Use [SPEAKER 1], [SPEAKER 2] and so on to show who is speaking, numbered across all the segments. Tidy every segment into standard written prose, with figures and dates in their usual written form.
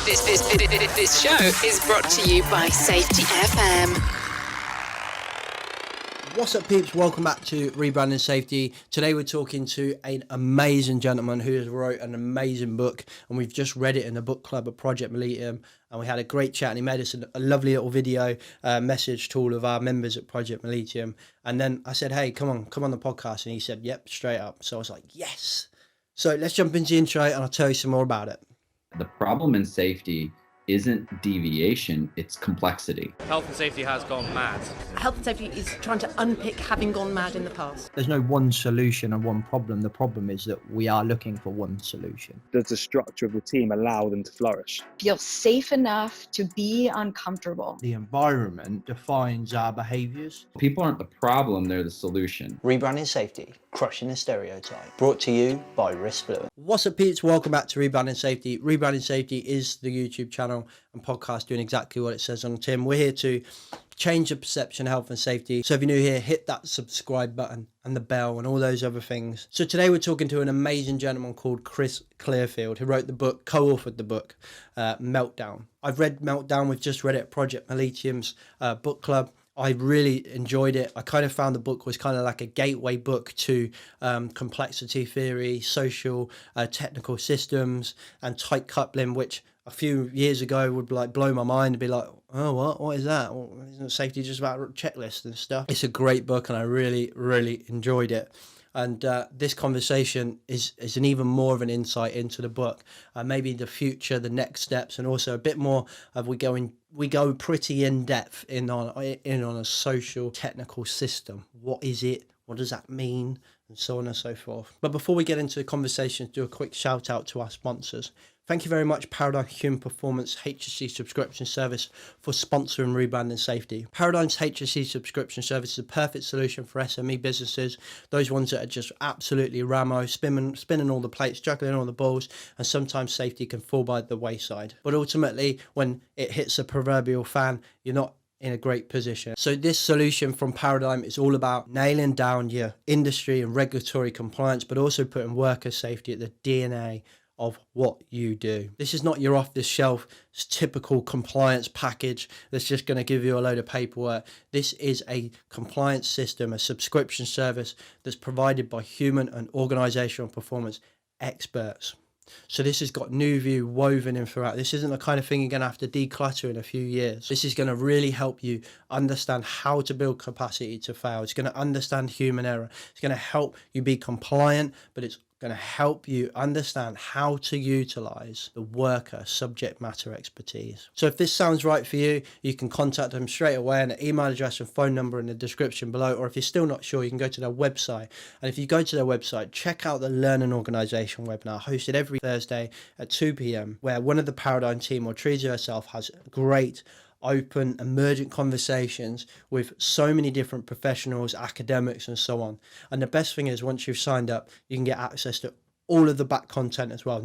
[SPEAKER 1] This show is brought to you by Safety FM.
[SPEAKER 2] What's up, peeps? Welcome back to Rebranding Safety. Today we're talking to an amazing gentleman who has wrote an amazing book, and we've just read it in the book club at Project Mollitiam, and we had a great chat, and he made us a lovely little video message to all of our members at Project Mollitiam. And then I said, hey, come on the podcast, and he said, yep, straight up. So I was like, yes. So let's jump into the intro, and I'll tell you some more about it.
[SPEAKER 3] The problem in safety isn't deviation, it's complexity.
[SPEAKER 4] Health and safety has gone mad.
[SPEAKER 5] Health and safety is trying to unpick having gone mad in the past.
[SPEAKER 6] There's no one solution and one problem. The problem is that we are looking for one solution.
[SPEAKER 7] Does the structure of the team allow them to flourish?
[SPEAKER 8] Feel safe enough to be uncomfortable.
[SPEAKER 6] The environment defines our behaviours.
[SPEAKER 3] People aren't the problem, they're the solution.
[SPEAKER 9] Rebranding Safety, crushing the stereotype. Brought to you by Risk Fluent.
[SPEAKER 2] What's up, peeps? Welcome back to Rebranding Safety. Rebranding Safety is the YouTube channel and podcast doing exactly what it says on the tin. We're here to change the perception of health and safety. So if you're new here, hit that subscribe button and the bell and all those other things. So today we're talking to an amazing gentleman called Chris Clearfield, who wrote the book, co-authored the book, MELTDOWN. I've read MELTDOWN. We've just read it at Project Mollitiam's book club. I really enjoyed it. I kind of found the book was kind of like a gateway book to complexity theory, social, technical systems, and tight coupling, which a few years ago would like blow my mind and be like, oh, what is that? Well, isn't safety just about checklists and stuff? It's a great book, and I really, really enjoyed it. And this conversation is an even more of an insight into the book, maybe the future, the next steps, and also a bit more of we go pretty in depth in on a social technical system. What is it? What does that mean? And so on and so forth. But before we get into the conversation, do a quick shout out to our sponsors. Thank you very much, Paradigm Human Performance HSC subscription service, for sponsoring Rebranding Safety. Paradigm's HSC subscription service is a perfect solution for SME businesses, those ones that are just absolutely ramo, spinning all the plates, juggling all the balls, and sometimes safety can fall by the wayside. But ultimately, when it hits a proverbial fan, you're not in a great position. So this solution from Paradigm is all about nailing down your industry and regulatory compliance, but also putting worker safety at the DNA of what you do. This is not your off-the-shelf typical compliance package that's just going to give you a load of paperwork. This is a compliance system, a subscription service that's provided by human and organizational performance experts. So this has got new view woven in throughout. This isn't the kind of thing you're going to have to declutter in a few years. This is going to really help you understand how to build capacity to fail. It's going to understand human error. It's going to help you be compliant, but it's going to help you understand how to utilize the worker subject matter expertise. So if this sounds right for you, you can contact them straight away, and the email address and phone number in the description below. Or if you're still not sure, you can go to their website. And if you go to their website, check out the Learn and Organization webinar hosted every Thursday at 2 p.m, where one of the Paradigm team or Teresa herself has great open, emergent conversations with so many different professionals, academics, and so on. And the best thing is, once you've signed up, you can get access to all of the back content as well.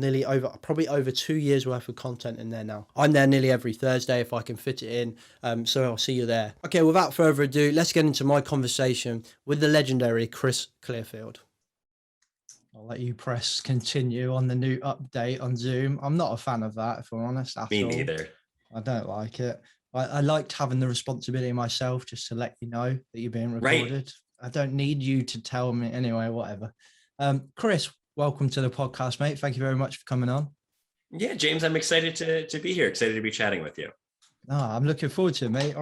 [SPEAKER 2] Probably over 2 years worth of content in there now. I'm there nearly every Thursday if I can fit it in. So I'll see you there. Okay, without further ado, let's get into my conversation with the legendary Chris Clearfield.
[SPEAKER 6] I'll let you press continue on the new update on Zoom. I'm not a fan of that, if I'm honest.
[SPEAKER 4] Me neither.
[SPEAKER 6] I don't like it. I liked having the responsibility myself, just to let you know that you're being recorded. Right. I don't need you to tell me anyway, whatever. Chris, welcome to the podcast, mate. Thank you very much for coming on.
[SPEAKER 4] Yeah, James, I'm excited to be here. Excited to be chatting with you.
[SPEAKER 6] Oh, I'm looking forward to it, mate.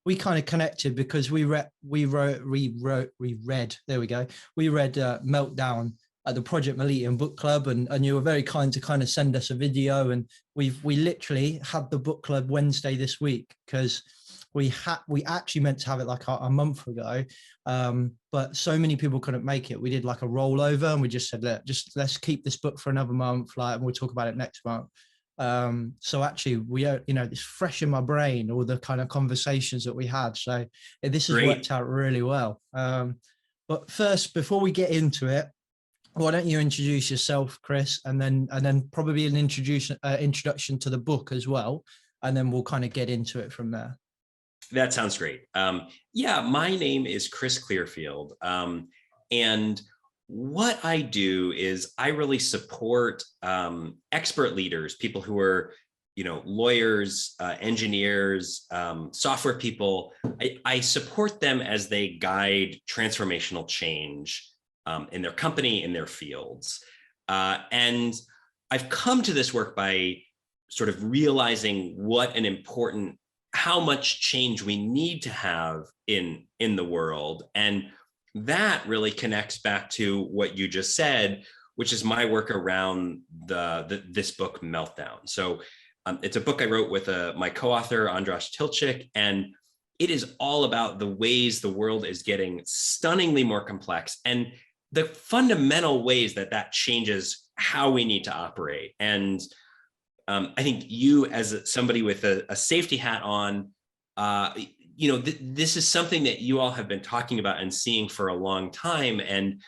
[SPEAKER 6] We kind of connected because we read MELTDOWN at the Project Mollitiam book club, and you were very kind to kind of send us a video, and we literally had the book club Wednesday this week, because we actually meant to have it like a month ago, but so many people couldn't make it. We did like a rollover, and we just said, let's keep this book for another month, and we'll talk about it next month. So actually it's fresh in my brain, all the kind of conversations that we had. So this has worked out really well. But first, before we get into it, why don't you introduce yourself, Chris, and then probably an introduction to the book as well, and then we'll kind of get into it from there.
[SPEAKER 4] That sounds great. Yeah, my name is Chris Clearfield, and what I do is I really support expert leaders, people who are lawyers, engineers, software people. I support them as they guide transformational change in their company, in their fields. And I've come to this work by sort of realizing how much change we need to have in the world. And that really connects back to what you just said, which is my work around this book, Meltdown. So it's a book I wrote with my co-author, Andras Tilchik, and it is all about the ways the world is getting stunningly more complex and the fundamental ways that changes how we need to operate. And I think you, as somebody with a safety hat on, this is something that you all have been talking about and seeing for a long time. And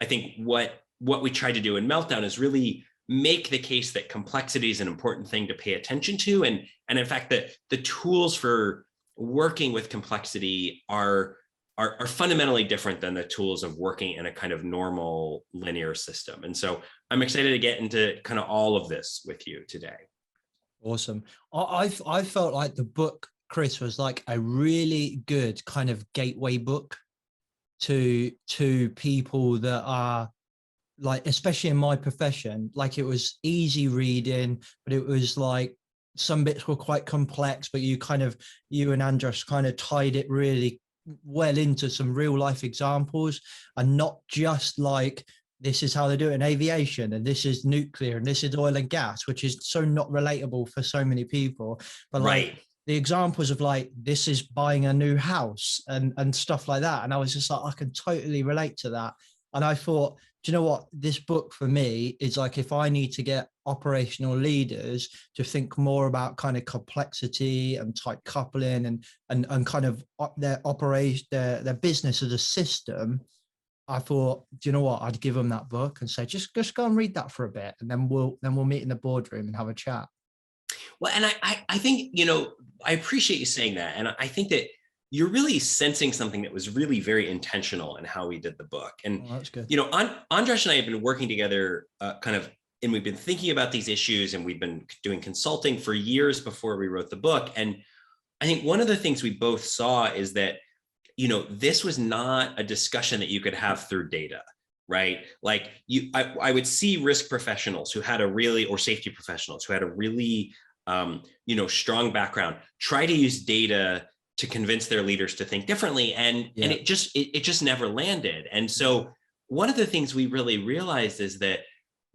[SPEAKER 4] I think what we try to do in Meltdown is really make the case that complexity is an important thing to pay attention to. And in fact, that the tools for working with complexity are fundamentally different than the tools of working in a kind of normal linear system. And so I'm excited to get into kind of all of this with you today.
[SPEAKER 6] Awesome. I felt like the book, Chris, was like a really good kind of gateway book to people that are like, especially in my profession, like it was easy reading, but it was like some bits were quite complex, but you and Andras kind of tied it really well into some real life examples, and not just like, this is how they do it in aviation, and this is nuclear, and this is oil and gas, which is so not relatable for so many people. But like the examples of like, this is buying a new house and stuff like that. And I was just like, I can totally relate to that. And I thought, do you know what? This book for me is like, if I need to get operational leaders to think more about kind of complexity and tight coupling and kind of their operation, their business as a system, I thought, do you know what? I'd give them that book and say, just go and read that for a bit, and then we'll meet in the boardroom and have a chat.
[SPEAKER 4] Well, and I think, I appreciate you saying that. And I think that you're really sensing something that was really very intentional in how we did the book. And,
[SPEAKER 6] that's good.
[SPEAKER 4] Andras and I have been working together and we've been thinking about these issues, and we've been doing consulting for years before we wrote the book. And I think one of the things we both saw is that, this was not a discussion that you could have through data, right? Like I would see risk professionals who had or safety professionals who had a really, strong background, try to use data to convince their leaders to think differently. And it just never landed. And so one of the things we really realized is that,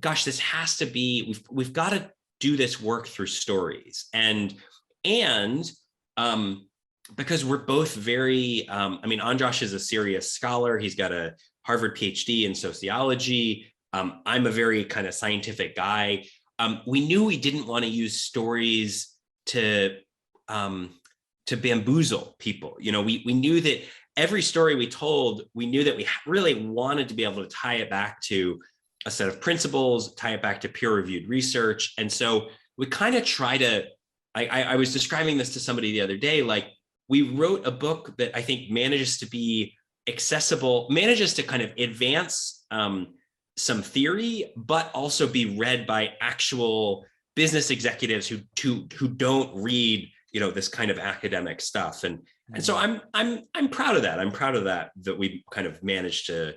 [SPEAKER 4] gosh, this has to be, we've got to do this work through stories. And because we're both very, Andras is a serious scholar. He's got a Harvard PhD in sociology. I'm a very kind of scientific guy. We knew we didn't want to use stories to bamboozle people. We knew that every story we told, we knew that we really wanted to be able to tie it back to a set of principles, tie it back to peer-reviewed research. And so we kind of try to, I was describing this to somebody the other day, like we wrote a book that I think manages to be accessible, manages to kind of advance some theory, but also be read by actual business executives who don't read, this kind of academic stuff. And so I'm proud of that. I'm proud of that we kind of managed to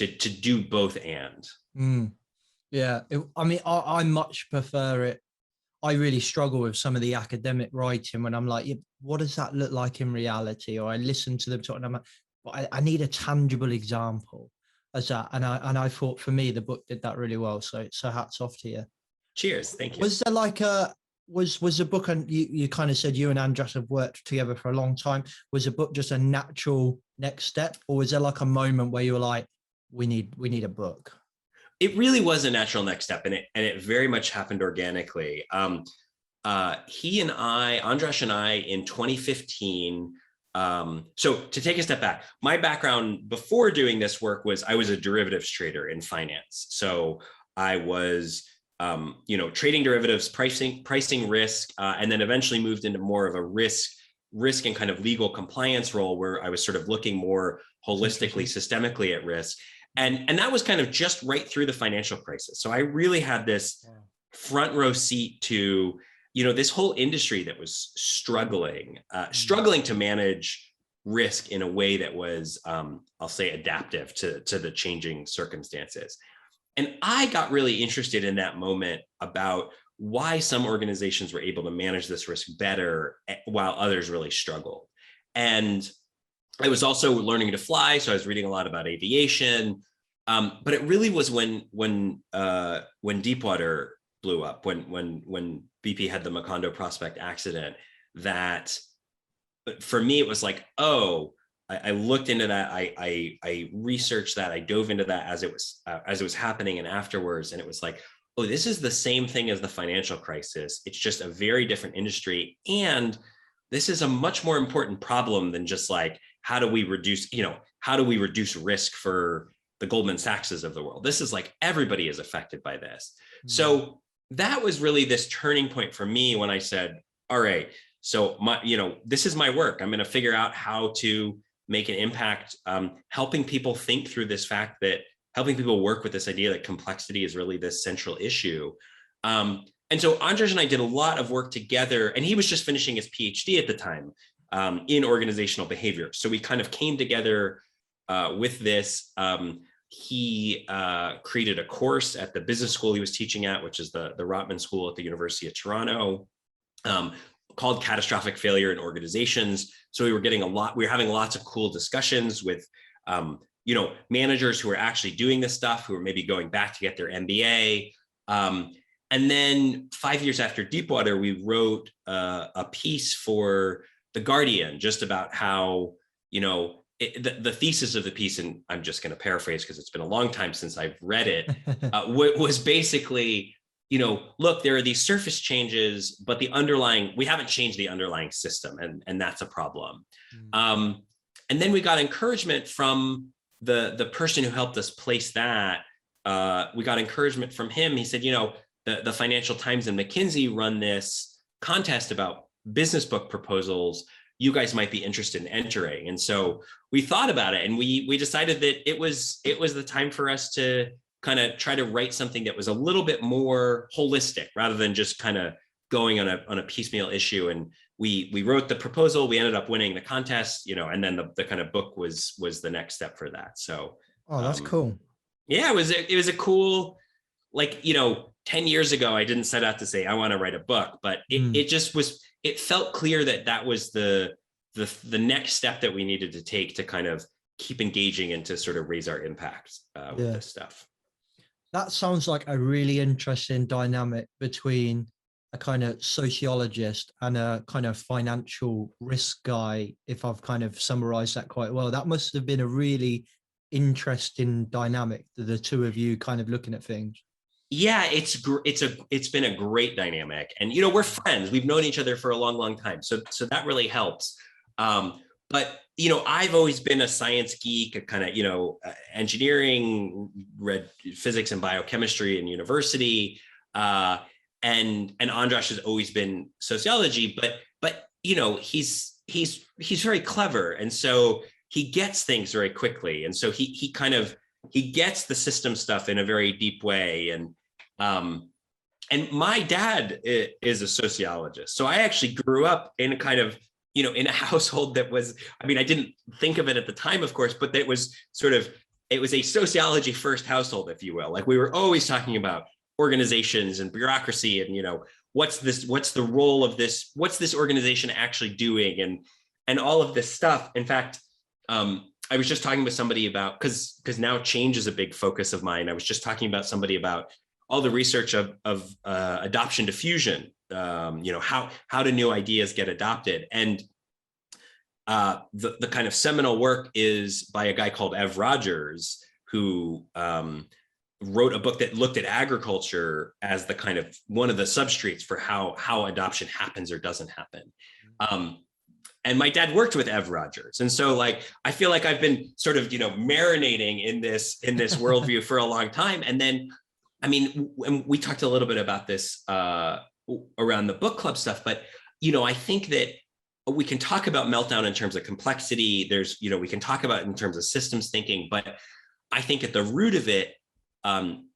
[SPEAKER 4] do both and.
[SPEAKER 6] Yeah. I much prefer it. I really struggle with some of the academic writing when I'm like, what does that look like in reality? Or I listen to them talking, I'm like, but I need a tangible example as that. And I thought for me, the book did that really well. So hats off to you.
[SPEAKER 4] Cheers. Thank you.
[SPEAKER 6] Was there like was the book, and you kind of said you and Andras have worked together for a long time. Was the book just a natural next step, or was there like a moment where you were like, we need a book?
[SPEAKER 4] It really was a natural next step, and it very much happened organically. Andras and I in 2015. So to take a step back, my background before doing this work was I was a derivatives trader in finance. So I was trading derivatives, pricing risk, and then eventually moved into more of a risk and kind of legal compliance role where I was sort of looking more holistically, systemically at risk. And that was kind of just right through the financial crisis. So I really had this front row seat to, this whole industry that was struggling to manage risk in a way that was, I'll say, adaptive to the changing circumstances. And I got really interested in that moment about why some organizations were able to manage this risk better while others really struggled. And I was also learning to fly, so I was reading a lot about aviation. But it really was when Deepwater blew up, when BP had the Macondo Prospect accident, that for me it was like, oh, I looked into that, I researched that, I dove into that as it was happening and afterwards, and it was like, oh, this is the same thing as the financial crisis. It's just a very different industry, and this is a much more important problem than just like, how do we reduce risk for the Goldman Sachses of the world? This is like, everybody is affected by this. Mm-hmm. So that was really this turning point for me when I said, all right, so this is my work. I'm going to figure out how to make an impact, helping people think through this fact, that helping people work with this idea that complexity is really this central issue. And so Andrzej and I did a lot of work together, and he was just finishing his PhD at the time in organizational behavior. So we kind of came together with this. He created a course at the business school he was teaching at, which is the Rotman School at the University of Toronto, called Catastrophic Failure in Organizations. So we were having lots of cool discussions with, managers who are actually doing this stuff, who are maybe going back to get their MBA. And then 5 years after Deepwater, we wrote a piece for The Guardian, just about how, the thesis of the piece, and I'm just going to paraphrase because it's been a long time since I've read it, was basically, look, there are these surface changes, but we haven't changed the underlying system, and that's a problem. Mm. And then we got encouragement from the person who helped us place that. We got encouragement from him. He said, the Financial Times and McKinsey run this contest about business book proposals. You guys might be interested in entering. And so we thought about it, and we decided that it was the time for us to kind of try to write something that was a little bit more holistic, rather than just kind of going on a piecemeal issue. And we wrote the proposal. We ended up winning the contest, and then the kind of book was the next step for that. So
[SPEAKER 6] that's cool.
[SPEAKER 4] Yeah, it was a cool, 10 years ago, I didn't set out to say I want to write a book, but it just was. It felt clear that was the next step that we needed to take to kind of keep engaging and to sort of raise our impact with this stuff.
[SPEAKER 6] That sounds like a really interesting dynamic between a kind of sociologist and a kind of financial risk guy, if I've kind of summarized that quite well. That must have been a really interesting dynamic, the two of you kind of looking at things.
[SPEAKER 4] Yeah, it's been a great dynamic, and we're friends. We've known each other for a long time, so that really helps. But I've always been a science geek, a kind of engineering, read physics and biochemistry in university, and Andrzej has always been sociology. But he's very clever, and so he gets things very quickly, and so he gets the system stuff in a very deep way. And my dad is a sociologist. So I actually grew up in a kind of, in a household that was, I didn't think of it at the time, of course, but it was a sociology first household, if you will. Like, we were always talking about organizations and bureaucracy and, what's the role of this? What's this organization actually doing? And all of this stuff. In fact, I was just talking with somebody about, because now change is a big focus of mine. I was just talking about somebody about all the research of adoption diffusion, how do new ideas get adopted? And the kind of seminal work is by a guy called Ev Rogers, who wrote a book that looked at agriculture as the kind of one of the substrates for how adoption happens or doesn't happen. And my dad worked with Ev Rogers. And so I feel like I've been sort of, marinating in this worldview for a long time. And then, we talked a little bit about this around the book club stuff, but, I think that we can talk about Meltdown in terms of complexity. We can talk about it in terms of systems thinking, but I think at the root of it,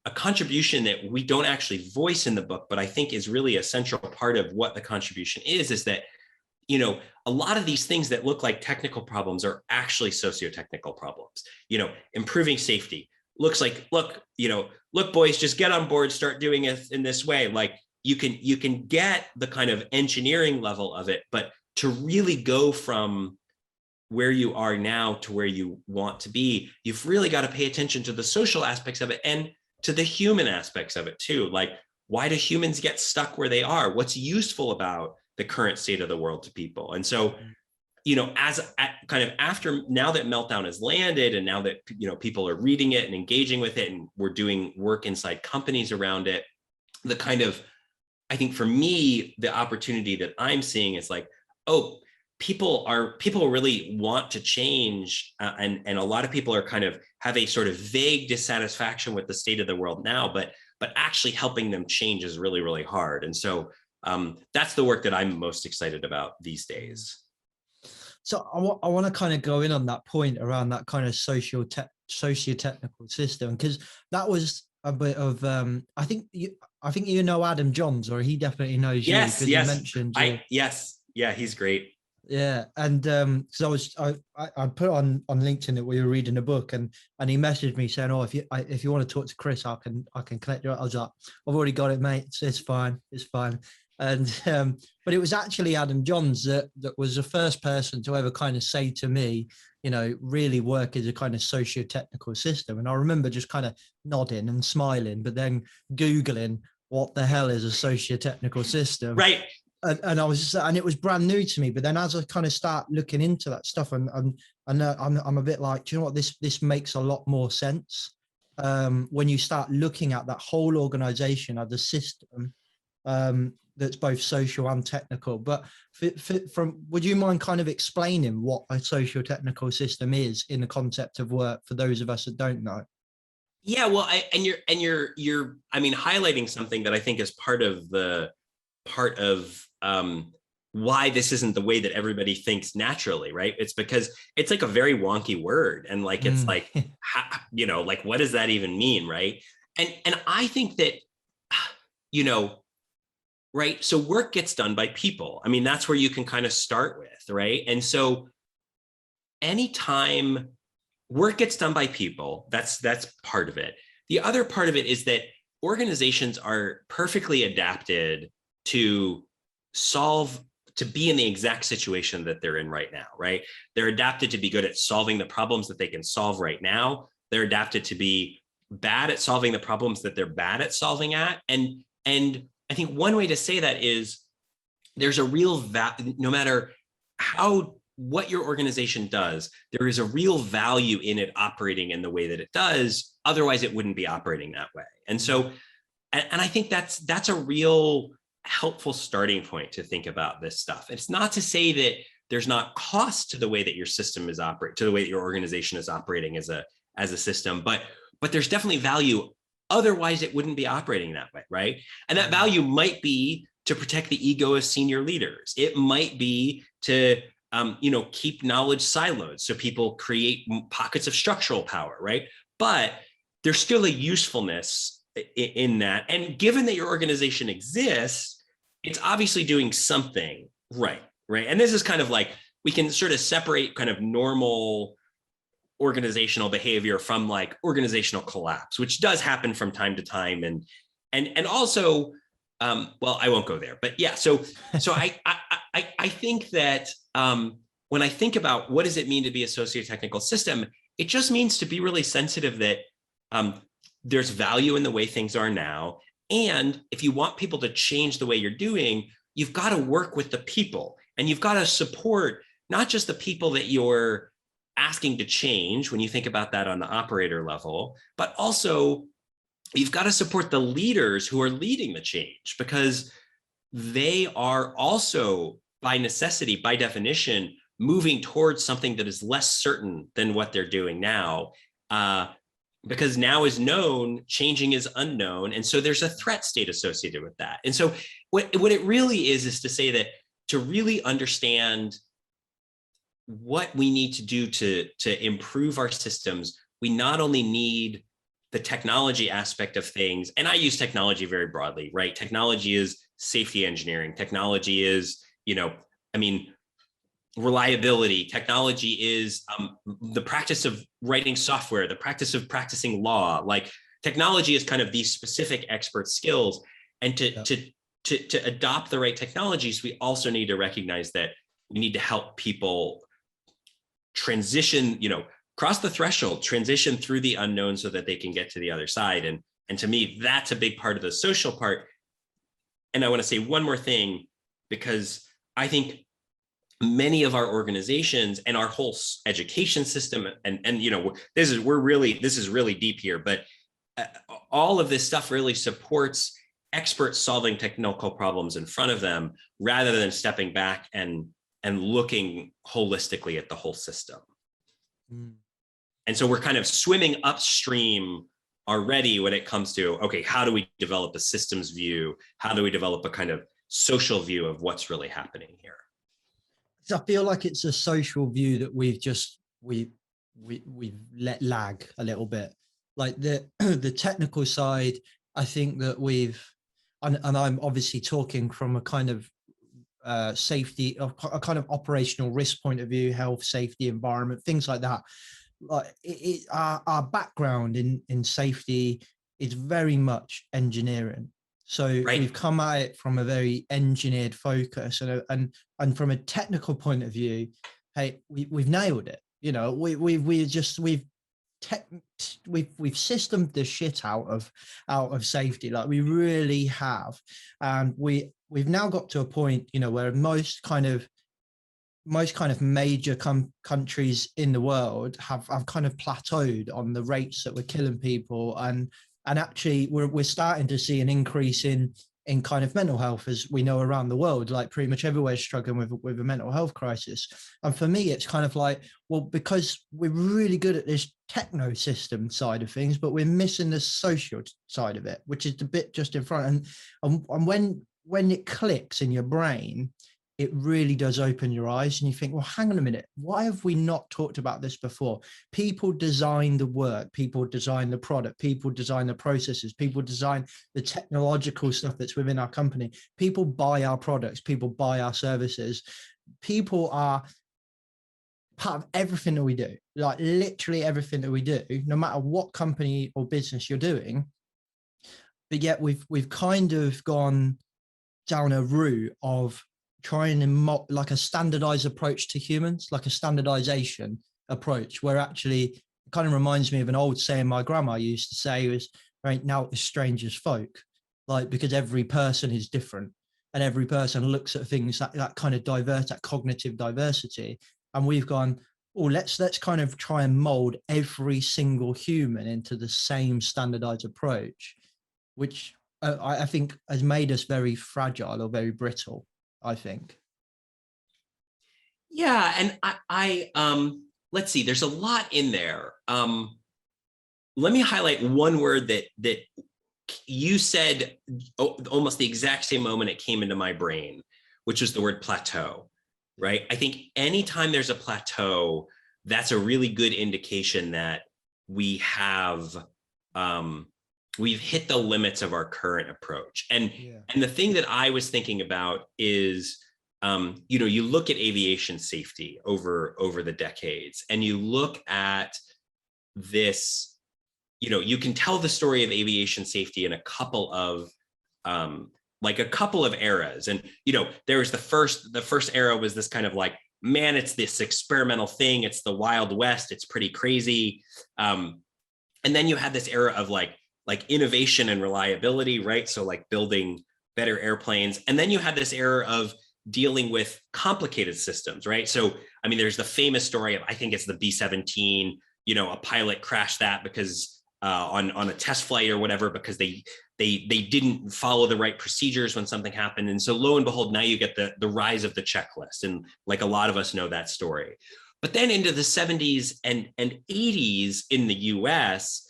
[SPEAKER 4] a contribution that we don't actually voice in the book, but I think is really a central part of what the contribution is that, you know, a lot of these things that look like technical problems are actually socio-technical problems. You know, improving safety looks like, look, boys, just get on board, start doing it in this way. Like you can get the kind of engineering level of it, but to really go from where you are now to where you want to be, you've really got to pay attention to the social aspects of it and to the human aspects of it too. Like, why do humans get stuck where they are? What's useful about the current state of the world to people? And so, you know, kind of after, now that Meltdown has landed and now that, you know, people are reading it and engaging with it and we're doing work inside companies around it, the kind of, I think for me, the opportunity that I'm seeing is like, oh, people really want to change, and a lot of people are kind of have a sort of vague dissatisfaction with the state of the world now, but actually helping them change is really, really hard. And so that's the work that I'm most excited about these days.
[SPEAKER 6] So I want to kind of go in on that point around that kind of socio-technical system, because that was a bit of I think you know Adam Johns, or he definitely knows you.
[SPEAKER 4] Yes,
[SPEAKER 6] You mentioned
[SPEAKER 4] yeah, he's great.
[SPEAKER 6] Yeah, and so I put on LinkedIn that we were reading a book, and he messaged me saying, "Oh, if you want to talk to Chris, I can connect you." I was like, "I've already got it, mate. It's fine. And but it was actually Adam Johns that was the first person to ever kind of say to me, you know, really work as a kind of socio-technical system. And I remember just kind of nodding and smiling, but then Googling what the hell is a socio-technical system,
[SPEAKER 4] right?
[SPEAKER 6] And I was just, and it was brand new to me. But then as I kind of start looking into that stuff, and I'm a bit like, do you know what, this makes a lot more sense when you start looking at that whole organization as a system that's both social and technical. But would you mind kind of explaining what a social technical system is in the concept of work for those of us that don't know?
[SPEAKER 4] Yeah, well, you're I mean, highlighting something that I think is part of why this isn't the way that everybody thinks naturally, right? It's because it's like a very wonky word, and like it's like, you know, like what does that even mean, right? And I think that, you know, right, so work gets done by people. I mean, that's where you can kind of start with, right? And so anytime work gets done by people, that's part of it. The other part of it is that organizations are perfectly adapted to be in the exact situation that they're in right now, right? They're adapted to be good at solving the problems that they can solve right now. They're adapted to be bad at solving the problems that they're bad at solving at. And I think one way to say that is there's a real no matter what your organization does, there is a real value in it operating in the way that it does. Otherwise, it wouldn't be operating that way. And so, and I think that's a real helpful starting point to think about this stuff. It's not to say that there's not cost to the way that your system is operating, to the way that your organization is operating as a system, but there's definitely value. Otherwise, it wouldn't be operating that way, right? And that value might be to protect the ego of senior leaders. It might be to keep knowledge siloed so people create pockets of structural power, right? But there's still a usefulness in that. And given that your organization exists, it's obviously doing something right? And this is kind of like, we can sort of separate kind of normal organizational behavior from like organizational collapse, which does happen from time to time. And also, well, I won't go there, but yeah. So I think that when I think about what does it mean to be a socio-technical system, it just means to be really sensitive that there's value in the way things are now. And if you want people to change the way you're doing, you've got to work with the people, and you've got to support not just the people that you're asking to change when you think about that on the operator level, but also you've got to support the leaders who are leading the change, because they are also by necessity, by definition, moving towards something that is less certain than what they're doing now. Because now is known, changing is unknown. And so there's a threat state associated with that. And so what it really is to say that to really understand what we need to do to improve our systems, we not only need the technology aspect of things, and I use technology very broadly, right? Technology is safety engineering. Technology is, reliability. Technology is the practice of writing software, the practice of practicing law. Like, technology is kind of these specific expert skills. And to adopt the right technologies, we also need to recognize that we need to help people transition, cross the threshold, transition through the unknown so that they can get to the other side. And to me, that's a big part of the social part. And I want to say one more thing, because I think many of our organizations and our whole education system, and this is really deep here, but all of this stuff really supports experts solving technical problems in front of them, rather than stepping back and looking holistically at the whole system. And so we're kind of swimming upstream already when it comes to, okay, how do we develop a systems view? How do we develop a kind of social view of what's really happening here?
[SPEAKER 6] So I feel like it's a social view that we've let lag a little bit. Like the technical side, I think that and I'm obviously talking from a kind of safety, a kind of operational risk point of view, health, safety, environment, things like that. Like our background in safety is very much engineering. So we've come at it from a very engineered focus, and from a technical point of view, hey, we've nailed it. We've systemed the shit out of safety, like we really have, and we've now got to a point, where most kind of major countries in the world have kind of plateaued on the rates that we're killing people, and actually we're starting to see an increase in kind of mental health, as we know around the world. Like, pretty much everywhere is struggling with a mental health crisis. And for me, it's kind of like, well, because we're really good at this techno system side of things, but we're missing the social side of it, which is the bit just in front. And when it clicks in your brain, it really does open your eyes, and you think, well, hang on a minute, why have we not talked about this before? People design the work, people design the product, people design the processes, people design the technological stuff that's within our company. People buy our products, people buy our services. People are part of everything that we do, like literally everything that we do, no matter what company or business you're doing. But yet we've kind of gone down a route of trying to like a standardized approach to humans, like a standardization approach, where actually it kind of reminds me of an old saying my grandma used to say was, right now it's strange as folk, like, because every person is different and every person looks at things that kind of diverse, that cognitive diversity. And we've gone, oh, let's kind of try and mold every single human into the same standardized approach, which I think has made us very fragile or very brittle, I think.
[SPEAKER 4] Yeah, and I let's see, there's a lot in there. Let me highlight one word that you said almost the exact same moment it came into my brain, which was the word plateau, right? I think anytime there's a plateau, that's a really good indication that we have we've hit the limits of our current approach. And the thing that I was thinking about is, you look at aviation safety over the decades, and you look at this, you can tell the story of aviation safety in a couple of eras. And, there was the first era was this kind of like, man, it's this experimental thing. It's the Wild West. It's pretty crazy. And then you had this era of like innovation and reliability, right? So like building better airplanes. And then you had this era of dealing with complicated systems, right? So, I mean, there's the famous story of, I think it's the B-17, a pilot crashed that because on a test flight or whatever, because they didn't follow the right procedures when something happened. And so lo and behold, now you get the rise of the checklist. And like a lot of us know that story. But then into the 70s and 80s in the US,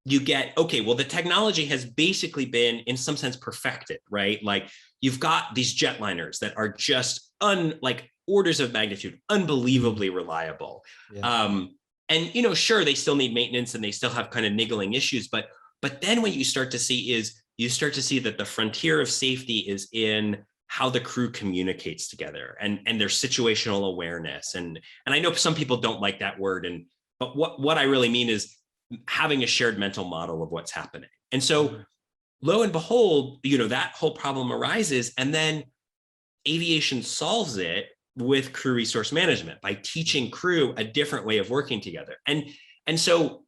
[SPEAKER 4] you get, okay, well, the technology has basically been in some sense perfected, right? Like you've got these jetliners that are just like orders of magnitude, unbelievably reliable. Yeah. And, you know, sure, they still need maintenance and they still have kind of niggling issues, but then what you start to see is that the frontier of safety is in how the crew communicates together and their situational awareness. And I know some people don't like that word, but what I really mean is having a shared mental model of what's happening. And so lo and behold, you know, that whole problem arises, and then aviation solves it with crew resource management by teaching crew a different way of working together. And so,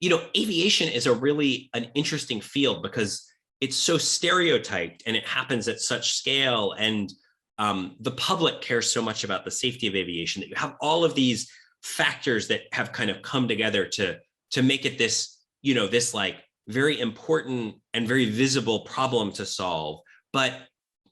[SPEAKER 4] you know, aviation is an interesting field because it's so stereotyped and it happens at such scale. And the public cares so much about the safety of aviation that you have all of these factors that have kind of come together to make it this, you know, this like very important and very visible problem to solve. But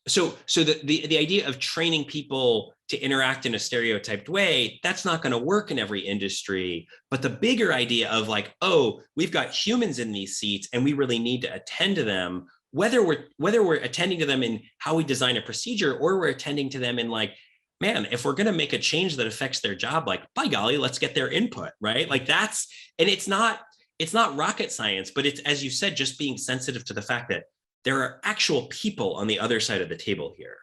[SPEAKER 4] so the idea of training people to interact in a stereotyped way, that's not going to work in every industry. But the bigger idea of like, oh, we've got humans in these seats and we really need to attend to them, whether we're attending to them in how we design a procedure, or we're attending to them in like, man, if we're going to make a change that affects their job, like, by golly, let's get their input, right? Like and it's not rocket science, but it's, as you said, just being sensitive to the fact that there are actual people on the other side of the table here.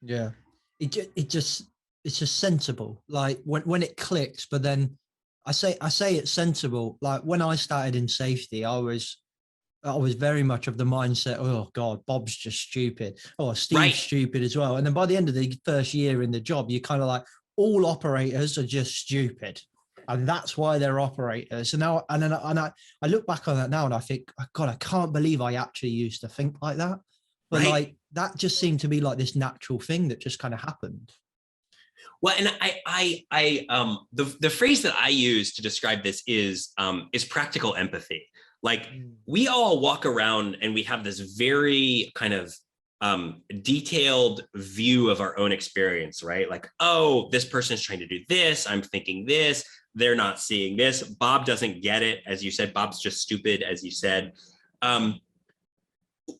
[SPEAKER 6] Yeah, it's just sensible. Like when it clicks, but then I say it's sensible. Like when I started in safety, I was very much of the mindset, oh God, Bob's just stupid. Oh, Steve's stupid as well. And then by the end of the first year in the job, you're kind of like, all operators are just stupid. And that's why they're operators. So now, I look back on that now and I think, oh God, I can't believe I actually used to think like that. But like, that just seemed to be like this natural thing that just kind of happened.
[SPEAKER 4] Well, and the phrase that I use to describe this is practical empathy. Like we all walk around and we have this very kind of detailed view of our own experience, right? Like, oh, this person's trying to do this. I'm thinking this. They're not seeing this. Bob doesn't get it. As you said, Bob's just stupid, as you said.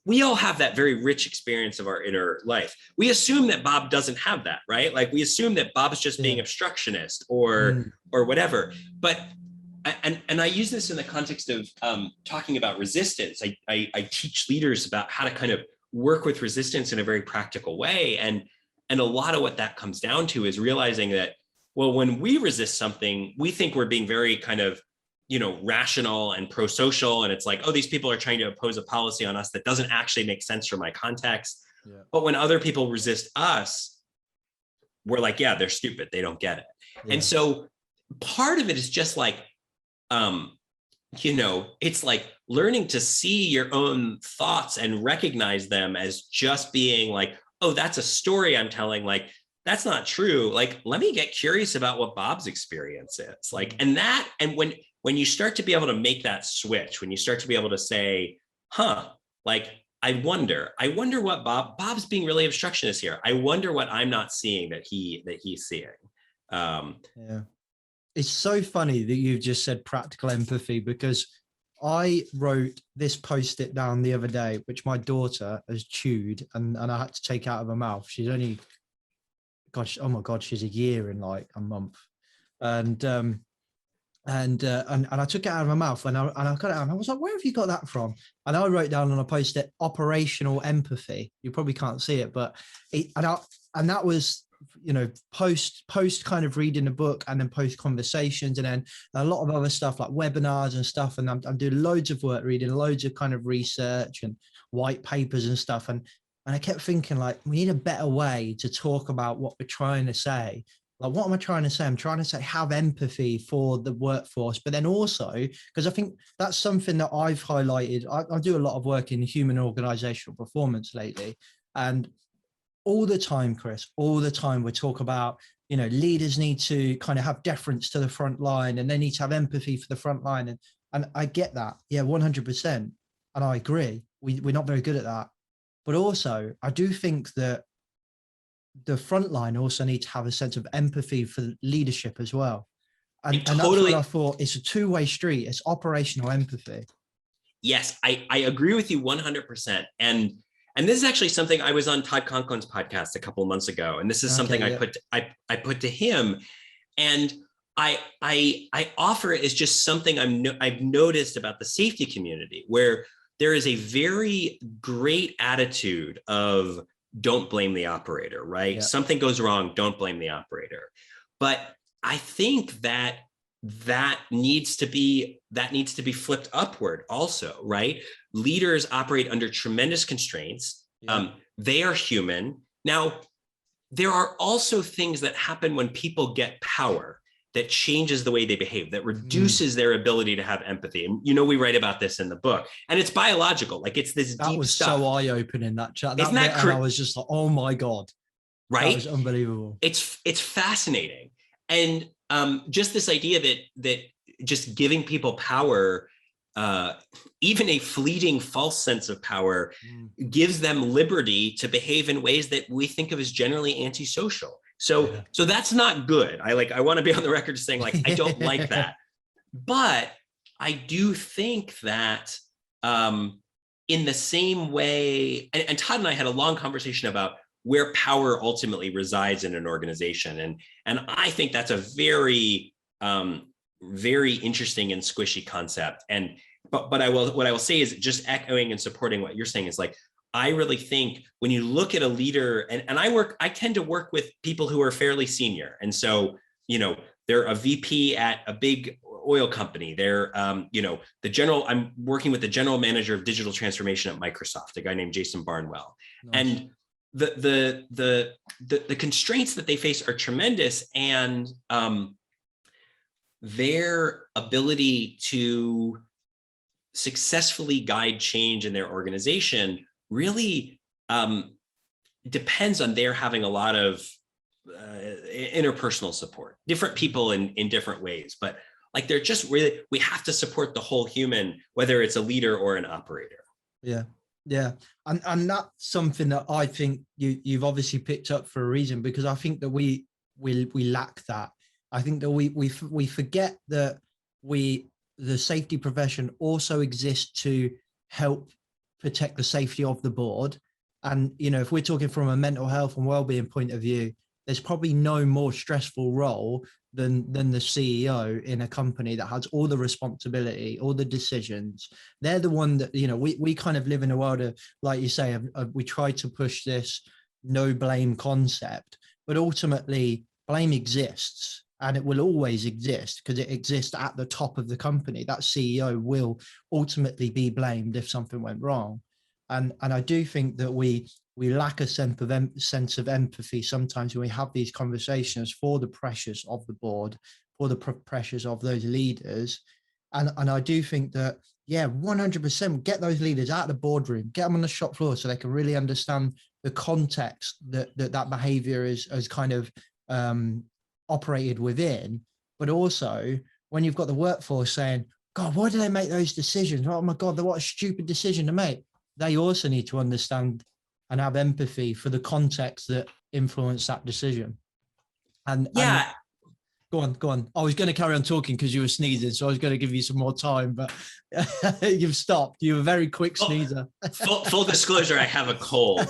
[SPEAKER 4] We all have that very rich experience of our inner life. We assume that Bob doesn't have that, right? Like we assume that Bob's just being obstructionist or whatever. But and I use this in the context of talking about resistance. I teach leaders about how to kind of work with resistance in a very practical way. And a lot of what that comes down to is realizing that, well, when we resist something, we think we're being very kind of, you know, rational and pro-social. And it's like, oh, these people are trying to impose a policy on us that doesn't actually make sense for my context. Yeah. But when other people resist us, we're like, yeah, they're stupid. They don't get it. Yeah. And so part of it is just like, you know, it's like learning to see your own thoughts and recognize them as just being like, oh, that's a story I'm telling. Like, that's not true. Like, let me get curious about what Bob's experience is. Like, and when you start to be able to make that switch, when you start to be able to say, like, I wonder what Bob's being really obstructionist here. I wonder what I'm not seeing that he's seeing.
[SPEAKER 6] Yeah. It's so funny that you've just said practical empathy, because I wrote this post-it down the other day, which my daughter has chewed and I had to take out of her mouth. She's only, gosh, oh my God, she's a year in like a month. And I took it out of my mouth and I got it out and I was like, where have you got that from? And I wrote down on a post-it, operational empathy. You probably can't see it, but that was, you know, post kind of reading the book and then post conversations and then a lot of other stuff like webinars and stuff. And I'm doing loads of work, reading loads of kind of research and white papers and stuff. And I kept thinking, like, we need a better way to talk about what we're trying to say. Like, what am I trying to say? I'm trying to say, have empathy for the workforce, but then also, because I think that's something that I've highlighted. I do a lot of work in human organizational performance lately. And all the time, Chris, all the time we talk about, you know, leaders need to kind of have deference to the front line and they need to have empathy for the front line. And I get that. Yeah, 100%. And I agree. We're not very good at that. But also, I do think that the front line also need to have a sense of empathy for leadership as well. And that's what I thought. It's a two-way street. It's operational empathy.
[SPEAKER 4] Yes, I agree with you 100%. And this is actually something I was on Todd Conklin's podcast a couple of months ago. And this is something I put to him. And I offer it as just something I've noticed about the safety community, where there is a very great attitude of don't blame the operator, right?
[SPEAKER 2] Yeah.
[SPEAKER 4] Something goes wrong, don't blame the operator. But I think that needs to be flipped upward also, right? Leaders operate under tremendous constraints.
[SPEAKER 2] Yeah.
[SPEAKER 4] They are human. Now, there are also things that happen when people get power that changes the way they behave, that reduces their ability to have empathy. And we write about this in the book, and it's biological. Like, it's this
[SPEAKER 6] That
[SPEAKER 4] deep
[SPEAKER 6] was
[SPEAKER 4] stuff.
[SPEAKER 6] so eye-opening, that chat.
[SPEAKER 4] Isn't that
[SPEAKER 6] And I was just like, oh my God.
[SPEAKER 4] Right?
[SPEAKER 6] That was unbelievable.
[SPEAKER 4] It's fascinating. And just this idea that just giving people power, even a fleeting false sense of power, gives them liberty to behave in ways that we think of as generally antisocial. So that's not good. I want to be on the record saying, like, I don't like that. But I do think that in the same way, and Todd and I had a long conversation about where power ultimately resides in an organization. And I think that's a very, very interesting and squishy concept. But what I will say is, just echoing and supporting what you're saying, is like, I really think when you look at a leader, and I tend to work with people who are fairly senior. And so, they're a VP at a big oil company. They're, I'm working with the general manager of digital transformation at Microsoft, a guy named Jason Barnwell. Nice. And the constraints that they face are tremendous, and their ability to successfully guide change in their organization really depends on their having a lot of interpersonal support, different people in different ways. But like, they're just really, we have to support the whole human, whether it's a leader or an operator.
[SPEAKER 6] Yeah. Yeah. And that's something that I think you've obviously picked up for a reason, because I think that we lack that. I think that we forget that the safety profession also exists to help protect the safety of the board. And, if we're talking from a mental health and well-being point of view, there's probably no more stressful role than the CEO in a company that has all the responsibility, all the decisions. They're the one that, we kind of live in a world of, like you say, we try to push this no blame concept, but ultimately blame exists, and it will always exist because it exists at the top of the company. That CEO will ultimately be blamed if something went wrong. And I do think that we lack a sense of empathy sometimes when we have these conversations for the pressures of the board, for the pressures of those leaders. And I do think that, 100% get those leaders out of the boardroom, get them on the shop floor so they can really understand the context that behavior is kind of operated within. But also, when you've got the workforce saying, God, why do they make those decisions? Oh my God, what a stupid decision to make. They also need to understand and have empathy for the context that influenced that decision. And go on. I was going to carry on talking because you were sneezing, so I was going to give you some more time, but you've stopped. You were a very quick sneezer.
[SPEAKER 4] Full disclosure, I have a cold.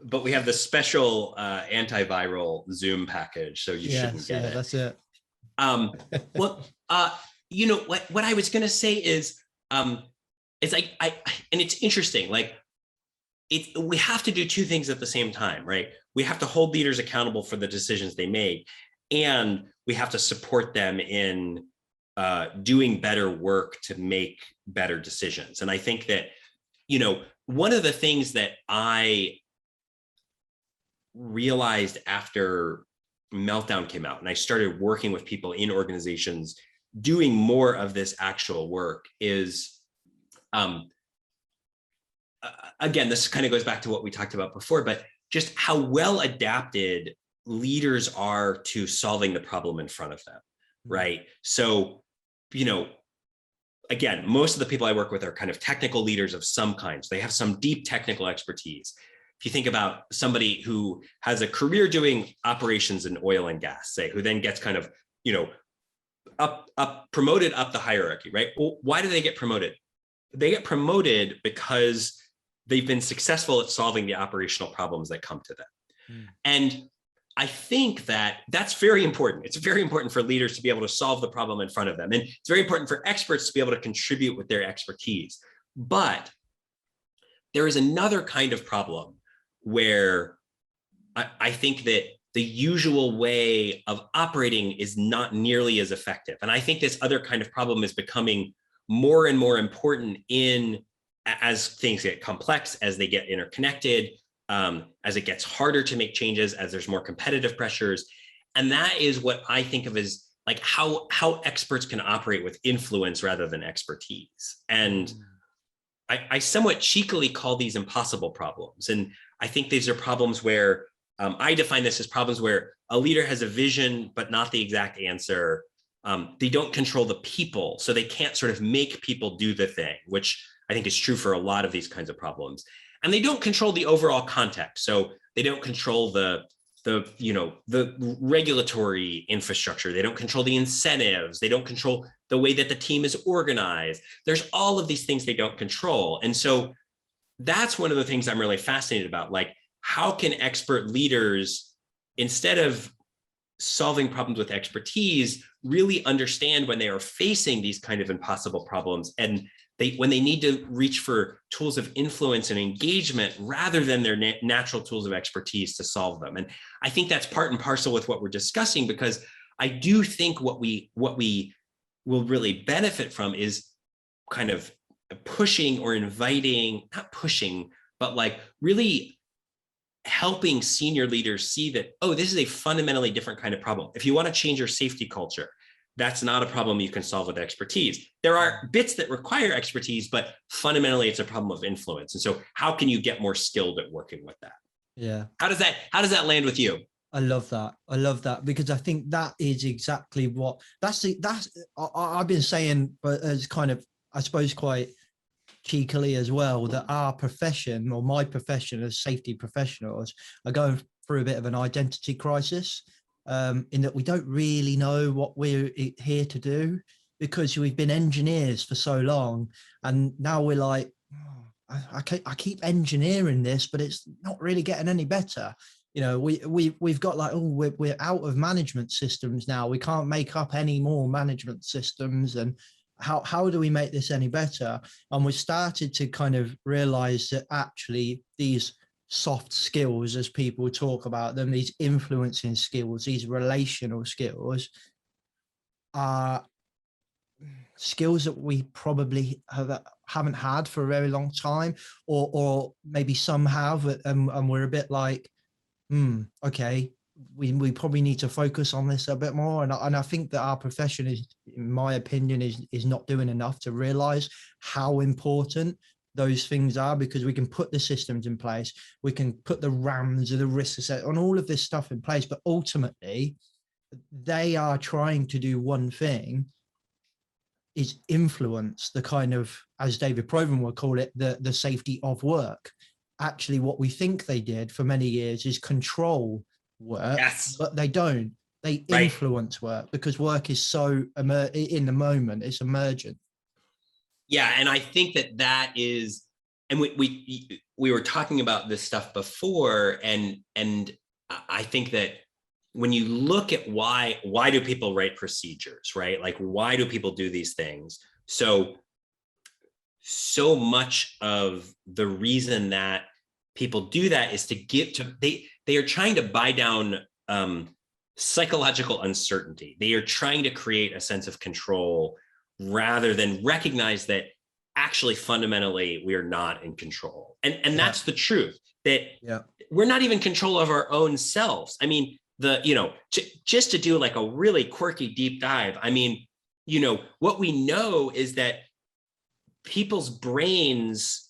[SPEAKER 4] But we have the special antiviral Zoom package, so you shouldn't get it.
[SPEAKER 6] That's it.
[SPEAKER 4] What I was going to say is, it's like, and it's interesting, like, we have to do two things at the same time, right? We have to hold leaders accountable for the decisions they make, and we have to support them in doing better work to make better decisions. And I think that, one of the things that I realized after Meltdown came out, and I started working with people in organizations doing more of this actual work, is, again, this kind of goes back to what we talked about before, but just how well adapted leaders are to solving the problem in front of them, right? So, again, most of the people I work with are kind of technical leaders of some kind. So they have some deep technical expertise. If you think about somebody who has a career doing operations in oil and gas, say, who then gets kind of, promoted up the hierarchy, right? Well, why do they get promoted? They get promoted because they've been successful at solving the operational problems that come to them. And I think that that's very important. It's very important for leaders to be able to solve the problem in front of them. And it's very important for experts to be able to contribute with their expertise. But there is another kind of problem where I think that the usual way of operating is not nearly as effective. And I think this other kind of problem is becoming more and more important as things get complex, as they get interconnected, as it gets harder to make changes, as there's more competitive pressures. And that is what I think of as like how experts can operate with influence rather than expertise. And I somewhat cheekily call these impossible problems. And I think these are problems where I define this as problems where a leader has a vision, but not the exact answer. They don't control the people, so they can't sort of make people do the thing, which I think is true for a lot of these kinds of problems. And they don't control the overall context. So they don't control the regulatory infrastructure. They don't control the incentives. They don't control the way that the team is organized. There's all of these things they don't control. And so that's one of the things I'm really fascinated about. Like, how can expert leaders, instead of solving problems with expertise, really understand when they are facing these kind of impossible problems, and when they need to reach for tools of influence and engagement rather than their natural tools of expertise to solve them. And I think that's part and parcel with what we're discussing, because I do think what we will really benefit from is kind of pushing or inviting, not pushing, but like really helping senior leaders see that, oh, this is a fundamentally different kind of problem. If you want to change your safety culture, that's not a problem you can solve with expertise. There are bits that require expertise, but fundamentally it's a problem of influence. And so how can you get more skilled at working with that?
[SPEAKER 6] Yeah.
[SPEAKER 4] How does that land with you?
[SPEAKER 6] I love that because I think that is exactly what I've been saying, but as kind of, I suppose, quite cheekily as well, that our profession, or my profession as safety professionals, are going through a bit of an identity crisis. In that we don't really know what we're here to do, because we've been engineers for so long, and now we're like, I keep engineering this, but it's not really getting any better. You know, we've got like, we're out of management systems now. We can't make up any more management systems, and how do we make this any better? And we started to kind of realize that actually these soft skills, as people talk about them, these influencing skills, these relational skills, are skills that we probably haven't had for a very long time, or maybe some have, and we're a bit like, okay, we probably need to focus on this a bit more. And I think that our profession is, in my opinion, is not doing enough to realize how important those things are, because we can put the systems in place, we can put the RAMs or the risk assessment on all of this stuff in place, but ultimately they are trying to do one thing, is influence the kind of, as David Proven would call it, the safety of work. Actually, what we think they did for many years is control work, yes, but they don't. They influence work, because work is so in the moment, it's emergent.
[SPEAKER 4] Yeah, and I think that is, and we were talking about this stuff before, and I think that when you look at why do people write procedures, right? Like, why do people do these things? So much of the reason that people do that is to they are trying to buy down psychological uncertainty. They are trying to create a sense of control, rather than recognize that actually fundamentally we are not in control. And that's the truth, that we're not even in control of our own selves. I mean, just to do like a really quirky deep dive, I mean, what we know is that people's brains,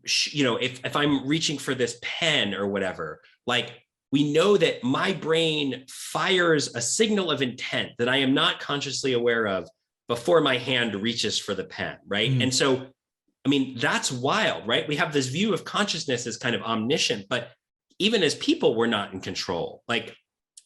[SPEAKER 4] if I'm reaching for this pen or whatever, like, we know that my brain fires a signal of intent that I am not consciously aware of before my hand reaches for the pen, right? And so, I mean, that's wild, right? We have this view of consciousness as kind of omniscient, but even as people, we're not in control. Like,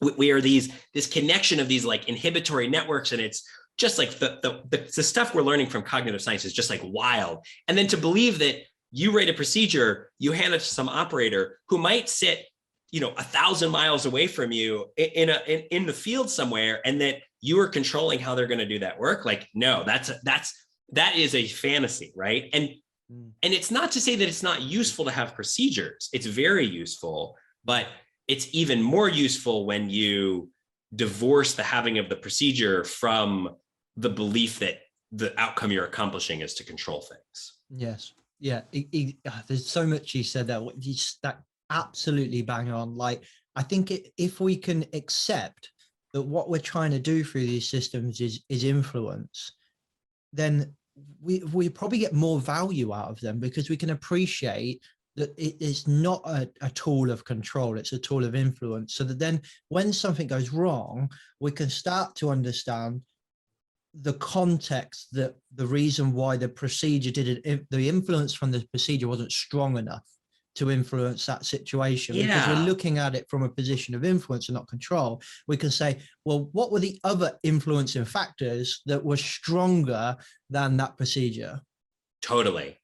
[SPEAKER 4] we are this connection of these like inhibitory networks, and it's just like the stuff we're learning from cognitive science is just like wild. And then to believe that you write a procedure, you hand it to some operator who might sit 1,000 miles away from you in the field somewhere, and that you are controlling how they're going to do that work. Like, no, that is a fantasy, right? And it's not to say that it's not useful to have procedures. It's very useful, but it's even more useful when you divorce the having of the procedure from the belief that the outcome you're accomplishing is to control things.
[SPEAKER 6] Yes. Yeah. There's so much you said that absolutely bang on. Like, I think if we can accept that what we're trying to do through these systems is influence, then we probably get more value out of them, because we can appreciate that it is not a tool of control, it's a tool of influence. So that then when something goes wrong, we can start to understand the context, that the reason why the procedure the influence from the procedure wasn't strong enough to influence that situation. Because we're looking at it from a position of influence and not control. We can say, well, what were the other influencing factors that were stronger than that procedure?
[SPEAKER 4] Totally.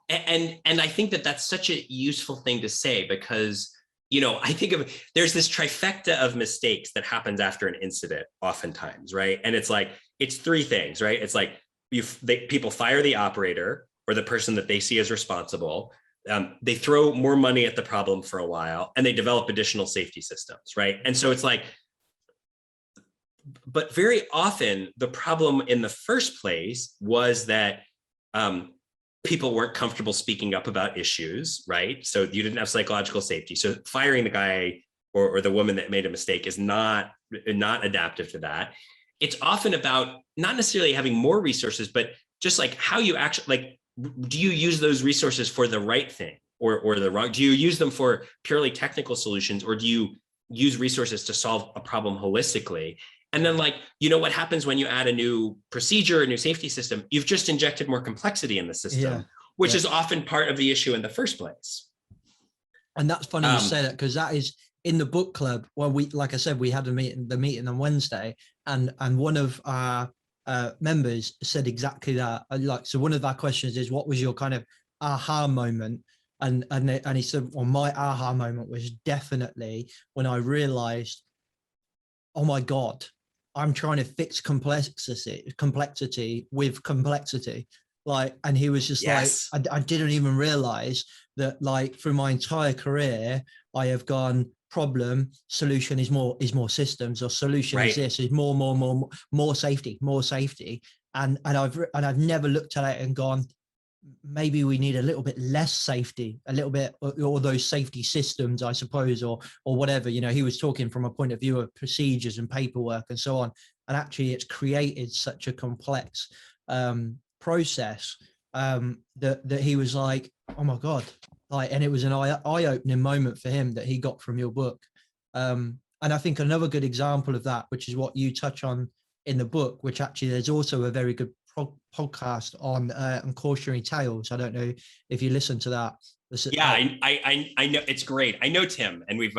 [SPEAKER 4] And I think that that's such a useful thing to say, because, I think there's this trifecta of mistakes that happens after an incident oftentimes, right? And it's like, it's three things, right? It's like people fire the operator or the person that they see as responsible. They throw more money at the problem for a while, and they develop additional safety systems, right? And so it's like, but very often the problem in the first place was that people weren't comfortable speaking up about issues, right? So you didn't have psychological safety. So firing the guy or the woman that made a mistake is not adaptive to that. It's often about not necessarily having more resources, but just like how you actually, like, do you use those resources for the right thing or the wrong? Do you use them for purely technical solutions, or do you use resources to solve a problem holistically? And then, like, what happens when you add a new procedure, a new safety system? You've just injected more complexity in the system, which is often part of the issue in the first place.
[SPEAKER 6] And that's funny you say that, because that is in the book club. Well, like I said, we had the meeting on Wednesday, and one of our members said exactly that. So one of our questions is, what was your kind of aha moment? And he said, well, my aha moment was definitely when I realized, oh my God, I'm trying to fix complexity with complexity. Like, and he was just like, I didn't even realize that, like, through my entire career, I have gone problem, solution is more systems, or solution is this, is more safety. And I've never looked at it and gone, maybe we need a little bit less safety, a little bit, or those safety systems, I suppose, or whatever. He was talking from a point of view of procedures and paperwork and so on. And actually it's created such a complex process that he was like, oh my God. Like, and it was an eye-opening moment for him that he got from your book. And I think another good example of that, which is what you touch on in the book, which actually there's also a very good podcast on cautionary tales. I don't know if you listen to that.
[SPEAKER 4] I know, it's great. I know Tim, and we've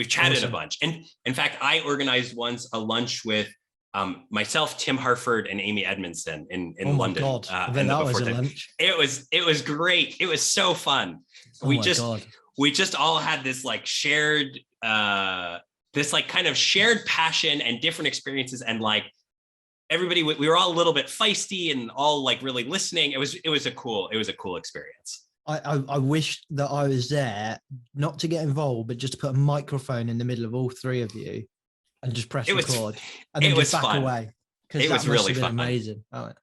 [SPEAKER 4] chatted awesome. A bunch. And in fact, I organized once a lunch with myself, Tim Harford, and Amy Edmondson in London.
[SPEAKER 6] God. That was a lunch.
[SPEAKER 4] It was great. It was so fun. We just all had this like shared this like kind of shared passion and different experiences, and like everybody, we were all a little bit feisty and all like really listening. It was a cool experience.
[SPEAKER 6] I wish that I was there, not to get involved, but just to put a microphone in the middle of all three of you and just press record and then just back away.
[SPEAKER 4] It was really fun.
[SPEAKER 6] Amazing.
[SPEAKER 4] But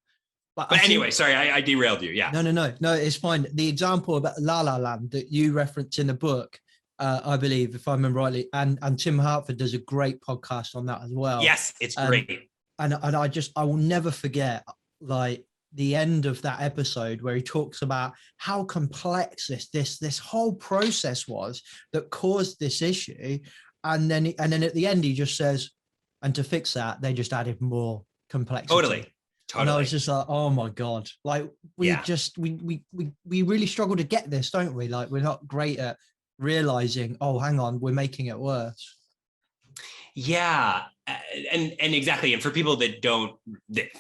[SPEAKER 4] anyway, sorry, I derailed you. Yeah.
[SPEAKER 6] No, it's fine. The example about La La Land that you referenced in the book, I believe, if I remember rightly, and Tim Hartford does a great podcast on that as well.
[SPEAKER 4] Yes, it's great.
[SPEAKER 6] And I will never forget, like, the end of that episode where he talks about how complex this whole process was that caused this issue, and then at the end he just says, and to fix that they just added more complexity.
[SPEAKER 4] Totally.
[SPEAKER 6] And I was just like, oh my God, like we really struggle to get this, don't we? Like, we're not great at realizing, oh, hang on, we're making it worse.
[SPEAKER 4] Yeah. And exactly. And for people that don't,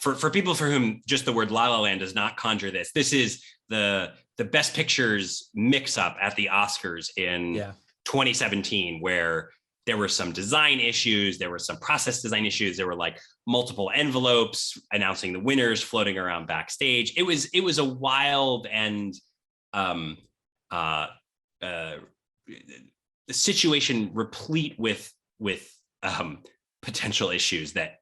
[SPEAKER 4] for people for whom just the word La La Land does not conjure this is the Best Pictures mix up at the Oscars in 2017, where there were some design issues, there were some process design issues, there were like multiple envelopes announcing the winners floating around backstage. It was a wild and the situation replete with potential issues that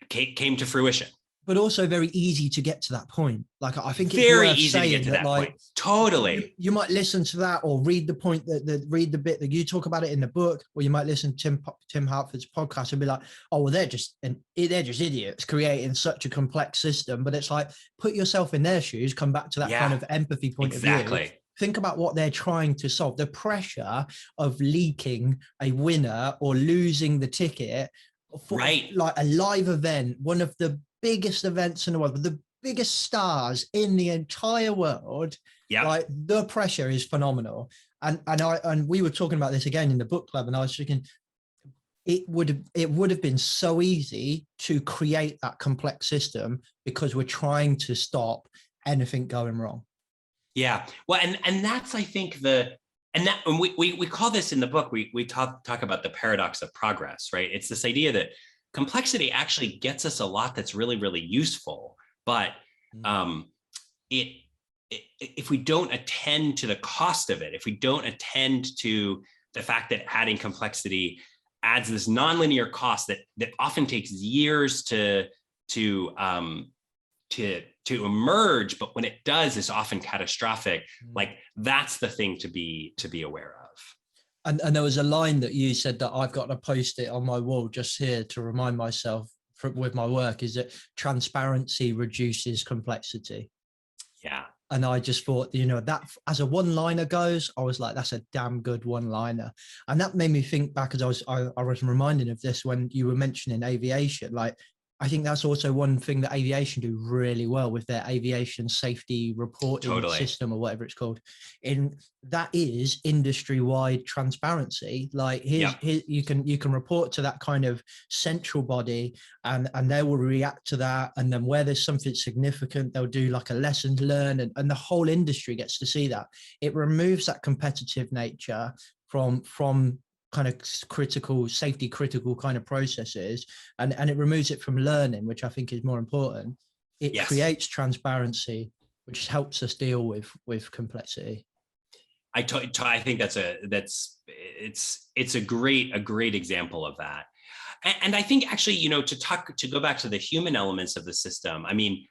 [SPEAKER 4] came to fruition.
[SPEAKER 6] But also very easy to get to that point. Like, I think it's
[SPEAKER 4] very
[SPEAKER 6] worth
[SPEAKER 4] easy to get to that
[SPEAKER 6] like,
[SPEAKER 4] point. Totally.
[SPEAKER 6] You might listen to that or read the point read the bit that you talk about it in the book, or you might listen to Tim Hartford's podcast and be like, oh, well, they're just idiots creating such a complex system. But it's like, put yourself in their shoes, come back to that kind of empathy point of view. Think about what they're trying to solve. The pressure of leaking a winner or losing the ticket for like a live event, one of the biggest events in the world, the biggest stars in the entire world. Like, the pressure is phenomenal. And we were talking about this again in the book club, and I was thinking it would have been so easy to create that complex system because we're trying to stop anything going wrong.
[SPEAKER 4] Yeah. Well, and that's, I think, and we call this in the book, we talk about the paradox of progress, right? It's this idea that complexity actually gets us a lot that's really, really useful. But if we don't attend to the cost of it, if we don't attend to the fact that adding complexity adds this nonlinear cost that often takes years to emerge, but when it does, is often catastrophic. Like, that's the thing to be aware of.
[SPEAKER 6] And there was a line that you said that I've got to post it on my wall just here to remind myself with my work, is that transparency reduces complexity.
[SPEAKER 4] Yeah.
[SPEAKER 6] And I just thought, that as a one-liner goes, I was like, that's a damn good one-liner. And that made me think back, as I was reminded of this when you were mentioning aviation. Like, I think that's also one thing that aviation do really well with their aviation safety reporting system, or whatever it's called. And that is industry-wide transparency. Like, here you can report to that kind of central body, and they will react to that. And then where there's something significant, they'll do like a lessons learned, and the whole industry gets to see that. It removes that competitive nature from kind of safety critical kind of processes, and it removes it from learning, which I think is more important. It creates transparency, which helps us deal with complexity.
[SPEAKER 4] I think it's a great example of that. And I think, actually, to go back to the human elements of the system, I mean,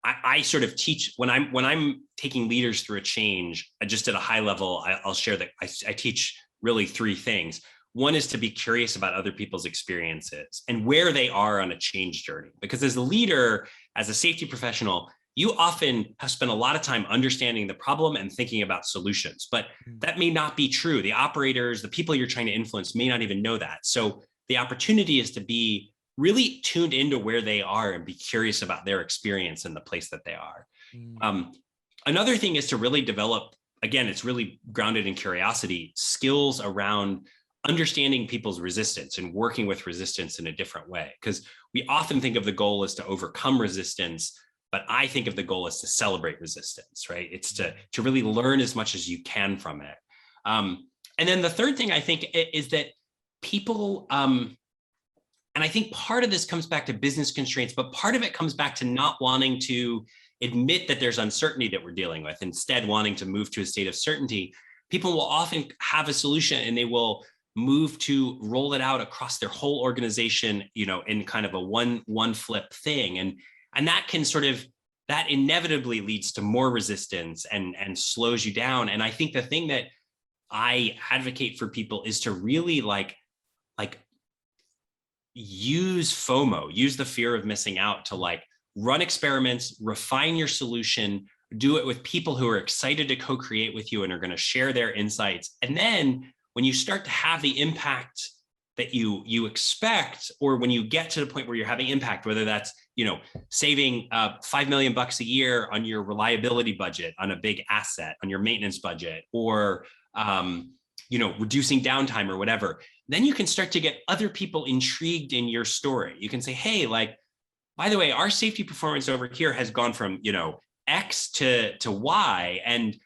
[SPEAKER 4] I sort of teach when I'm taking leaders through a change, just at a high level. I'll share that I teach really three things. One is to be curious about other people's experiences and where they are on a change journey. Because as a leader, as a safety professional, you often have spent a lot of time understanding the problem and thinking about solutions, but that may not be true. The operators, the people you're trying to influence may not even know that. So the opportunity is to be really tuned into where they are and be curious about their experience in the place that they are. Another thing is to really develop, again, it's really grounded in curiosity, skills around understanding people's resistance and working with resistance in a different way. Because we often think of the goal as to overcome resistance, but I think of the goal as to celebrate resistance, right? It's to really learn as much as you can from it. And then the third thing I think is that people, and I think part of this comes back to business constraints, but part of it comes back to not wanting to admit that there's uncertainty that we're dealing with, instead wanting to move to a state of certainty. People will often have a solution and they will move to roll it out across their whole organization, in kind of a one flip thing. And that can that inevitably leads to more resistance and slows you down. And I think the thing that I advocate for people is to really like use FOMO, use the fear of missing out to run experiments, refine your solution, do it with people who are excited to co-create with you and are going to share their insights. And then when you start to have the impact that you expect, or when you get to the point where you're having impact, whether that's, saving $5 million a year on your reliability budget, on a big asset, on your maintenance budget, or, reducing downtime or whatever, then you can start to get other people intrigued in your story. You can say, hey, by the way, our safety performance over here has gone from, X to Y. And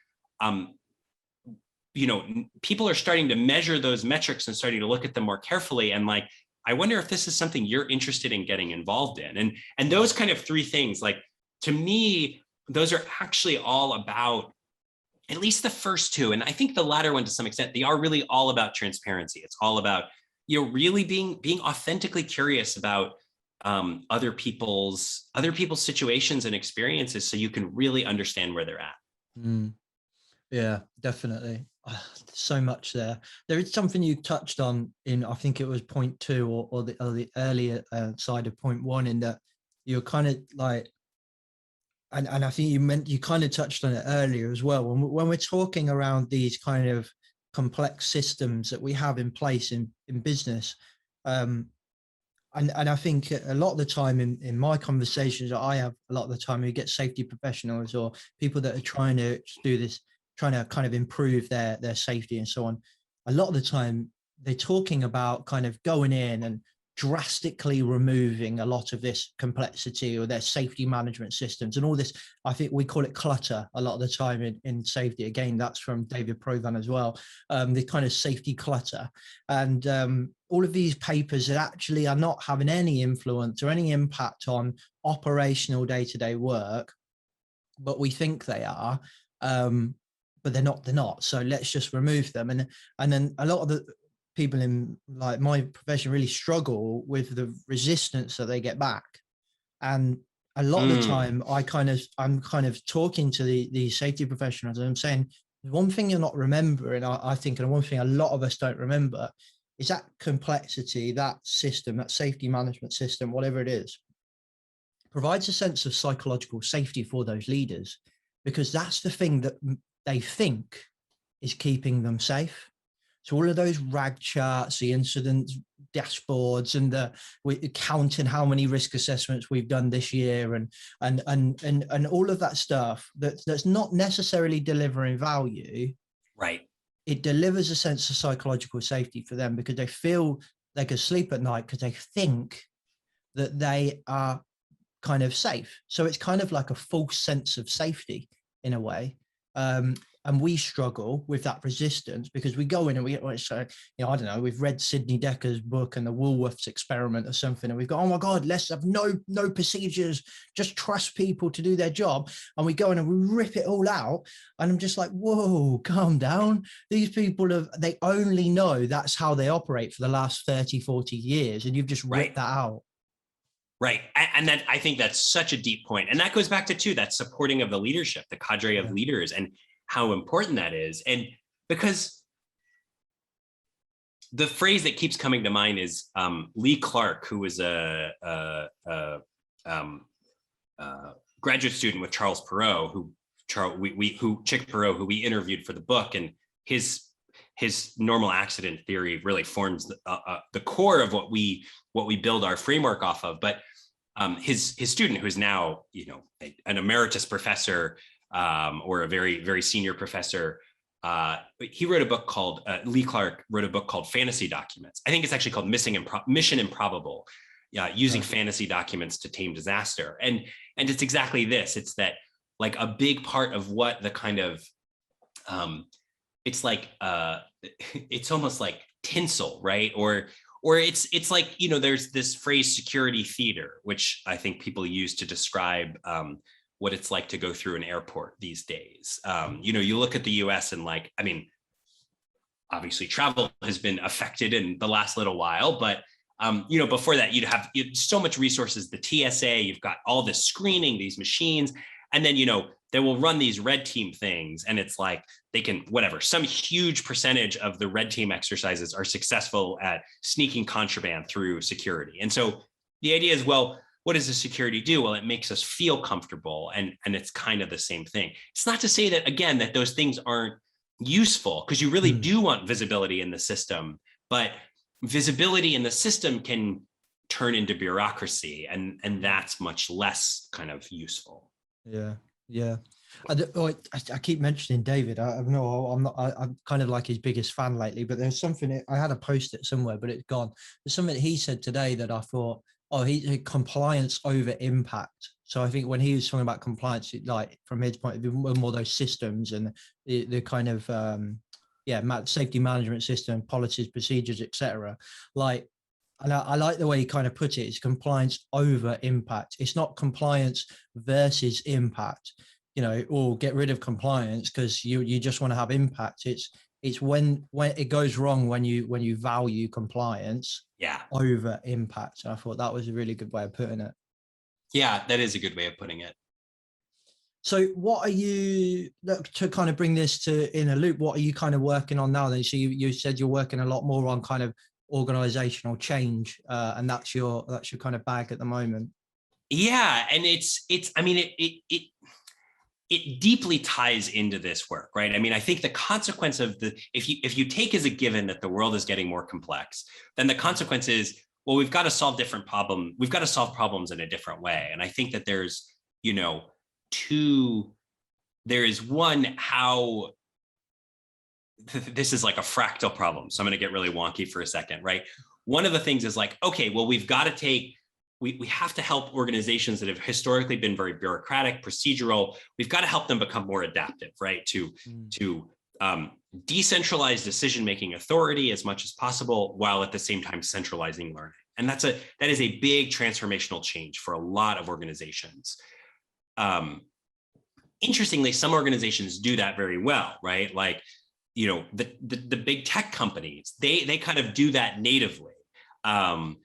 [SPEAKER 4] people are starting to measure those metrics and starting to look at them more carefully. And like, I wonder if this is something you're interested in getting involved in. And those kind of three things, like, to me, those are actually all about, at least the first two, and I think the latter one to some extent, they are really all about transparency. It's all about, really being authentically curious about other people's situations and experiences, so you can really understand where they're at.
[SPEAKER 6] Yeah, definitely. So much there. There is something you touched on in, I think it was point 2 or the earlier side of point 1, in that you're kind of like, and I think you kind of touched on it earlier as well. When we're talking around these kind of complex systems that we have in place in business, and I think a lot of the time in my conversations that I have, a lot of the time we get safety professionals or people that are trying to do this, trying to kind of improve their safety and so on. A lot of the time they're talking about kind of going in and drastically removing a lot of this complexity or their safety management systems and all this. I think we call it clutter a lot of the time in safety. Again, that's from David Provan as well. The kind of safety clutter, and all of these papers that actually are not having any influence or any impact on operational day-to-day work, but we think they are, but they're not. So let's just remove them. And then a lot of the people in like my profession really struggle with the resistance that they get back. And a lot of the time I'm kind of talking to the safety professionals, and I'm saying, one thing you're not remembering, I think, and one thing a lot of us don't remember, is that complexity, that system, that safety management system, whatever it is, provides a sense of psychological safety for those leaders, because that's the thing that they think is keeping them safe. So all of those RAG charts, the incident dashboards, and we're counting how many risk assessments we've done this year, and all of that stuff that's not necessarily delivering value.
[SPEAKER 4] Right.
[SPEAKER 6] It delivers a sense of psychological safety for them, because they feel they can sleep at night because they think that they are kind of safe. So it's kind of like a false sense of safety in a way. And we struggle with that resistance, because we go in and I don't know, we've read Sidney Decker's book and the Woolworths experiment or something, and we've got, oh my God, let's have no procedures, just trust people to do their job. And we go in and we rip it all out. And I'm just like, whoa, calm down. These people they only know that's how they operate for the last 30, 40 years. And you've just ripped that out.
[SPEAKER 4] Right. And that, I think that's such a deep point. And that goes back to that supporting of the leadership, the cadre of leaders, and how important that is. And because the phrase that keeps coming to mind is Lee Clark, who was a graduate student with Charles Perot, who we interviewed for the book, and his normal accident theory really forms the core of what we build our framework off of. But his student, who is now an emeritus professor, or a very, very senior professor, he wrote a book called, Lee Clark wrote a book called Fantasy Documents. I think it's actually called Mission Improbable, using fantasy documents to tame disaster. And it's exactly this. It's that, like, a big part of what the kind of, it's like, it's almost like tinsel, right? Or it's like, there's this phrase security theater, which I think people use to describe what it's like to go through an airport these days. You look at the US and, like, I mean, obviously travel has been affected in the last little while, but before that, you have so much resources, the TSA, you've got all this screening, these machines, and then, they will run these red team things, and it's like they can, whatever, some huge percentage of the red team exercises are successful at sneaking contraband through security. And so the idea is, well, what does the security do? Well, it makes us feel comfortable, and it's kind of the same thing. It's not to say that, again, that those things aren't useful, because you really do want visibility in the system, but visibility in the system can turn into bureaucracy, and that's much less kind of useful.
[SPEAKER 6] Yeah. I keep mentioning David. I'm kind of like his biggest fan lately, but there's something, I had a post it somewhere, but it's gone. There's something he said today that I thought, he's compliance over impact. So I think when he was talking about compliance, like from his point of view, more those systems and the kind of safety management system, policies, procedures, etc. Like, and I like the way you kind of put it. It's compliance over impact. It's not compliance versus impact, or get rid of compliance because you just want to have impact. It's when it goes wrong when you value compliance over impact. So I thought that was a really good way of putting it.
[SPEAKER 4] Yeah, that is a good way of putting it.
[SPEAKER 6] So what are you, to kind of bring this in a loop, what are you kind of working on now then? So you said you're working a lot more on kind of organizational change, and that's your kind of bag at the moment.
[SPEAKER 4] Yeah, and it deeply ties into this work, right? I mean, I think the consequence of if you take as a given that the world is getting more complex, then the consequence is, well, we've got to solve different problems. We've got to solve problems in a different way. And I think that there's, there is one, how this is like a fractal problem. So I'm going to get really wonky for a second, right? One of the things is like, okay, well, we've got to we have to help organizations that have historically been very bureaucratic, procedural. We've got to help them become more adaptive, right? To decentralize decision-making authority as much as possible, while at the same time centralizing learning. And that is a big transformational change for a lot of organizations. Interestingly, some organizations do that very well, right? Like, the big tech companies, they kind of do that natively. And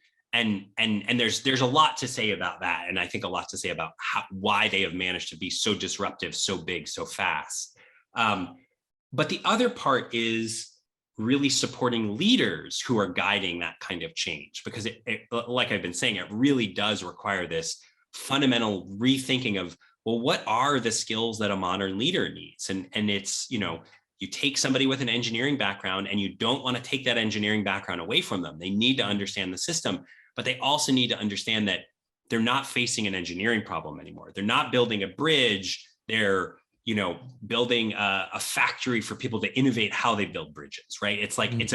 [SPEAKER 4] there's a lot to say about that. And I think a lot to say about why they have managed to be so disruptive, so big, so fast. But the other part is really supporting leaders who are guiding that kind of change, because it, like I've been saying, it really does require this fundamental rethinking of, well, what are the skills that a modern leader needs? And it's, you take somebody with an engineering background and you don't want to take that engineering background away from them. They need to understand the system, but they also need to understand that they're not facing an engineering problem anymore. They're not building a bridge. They're, building a factory for people to innovate how they build bridges, right? It's like, it's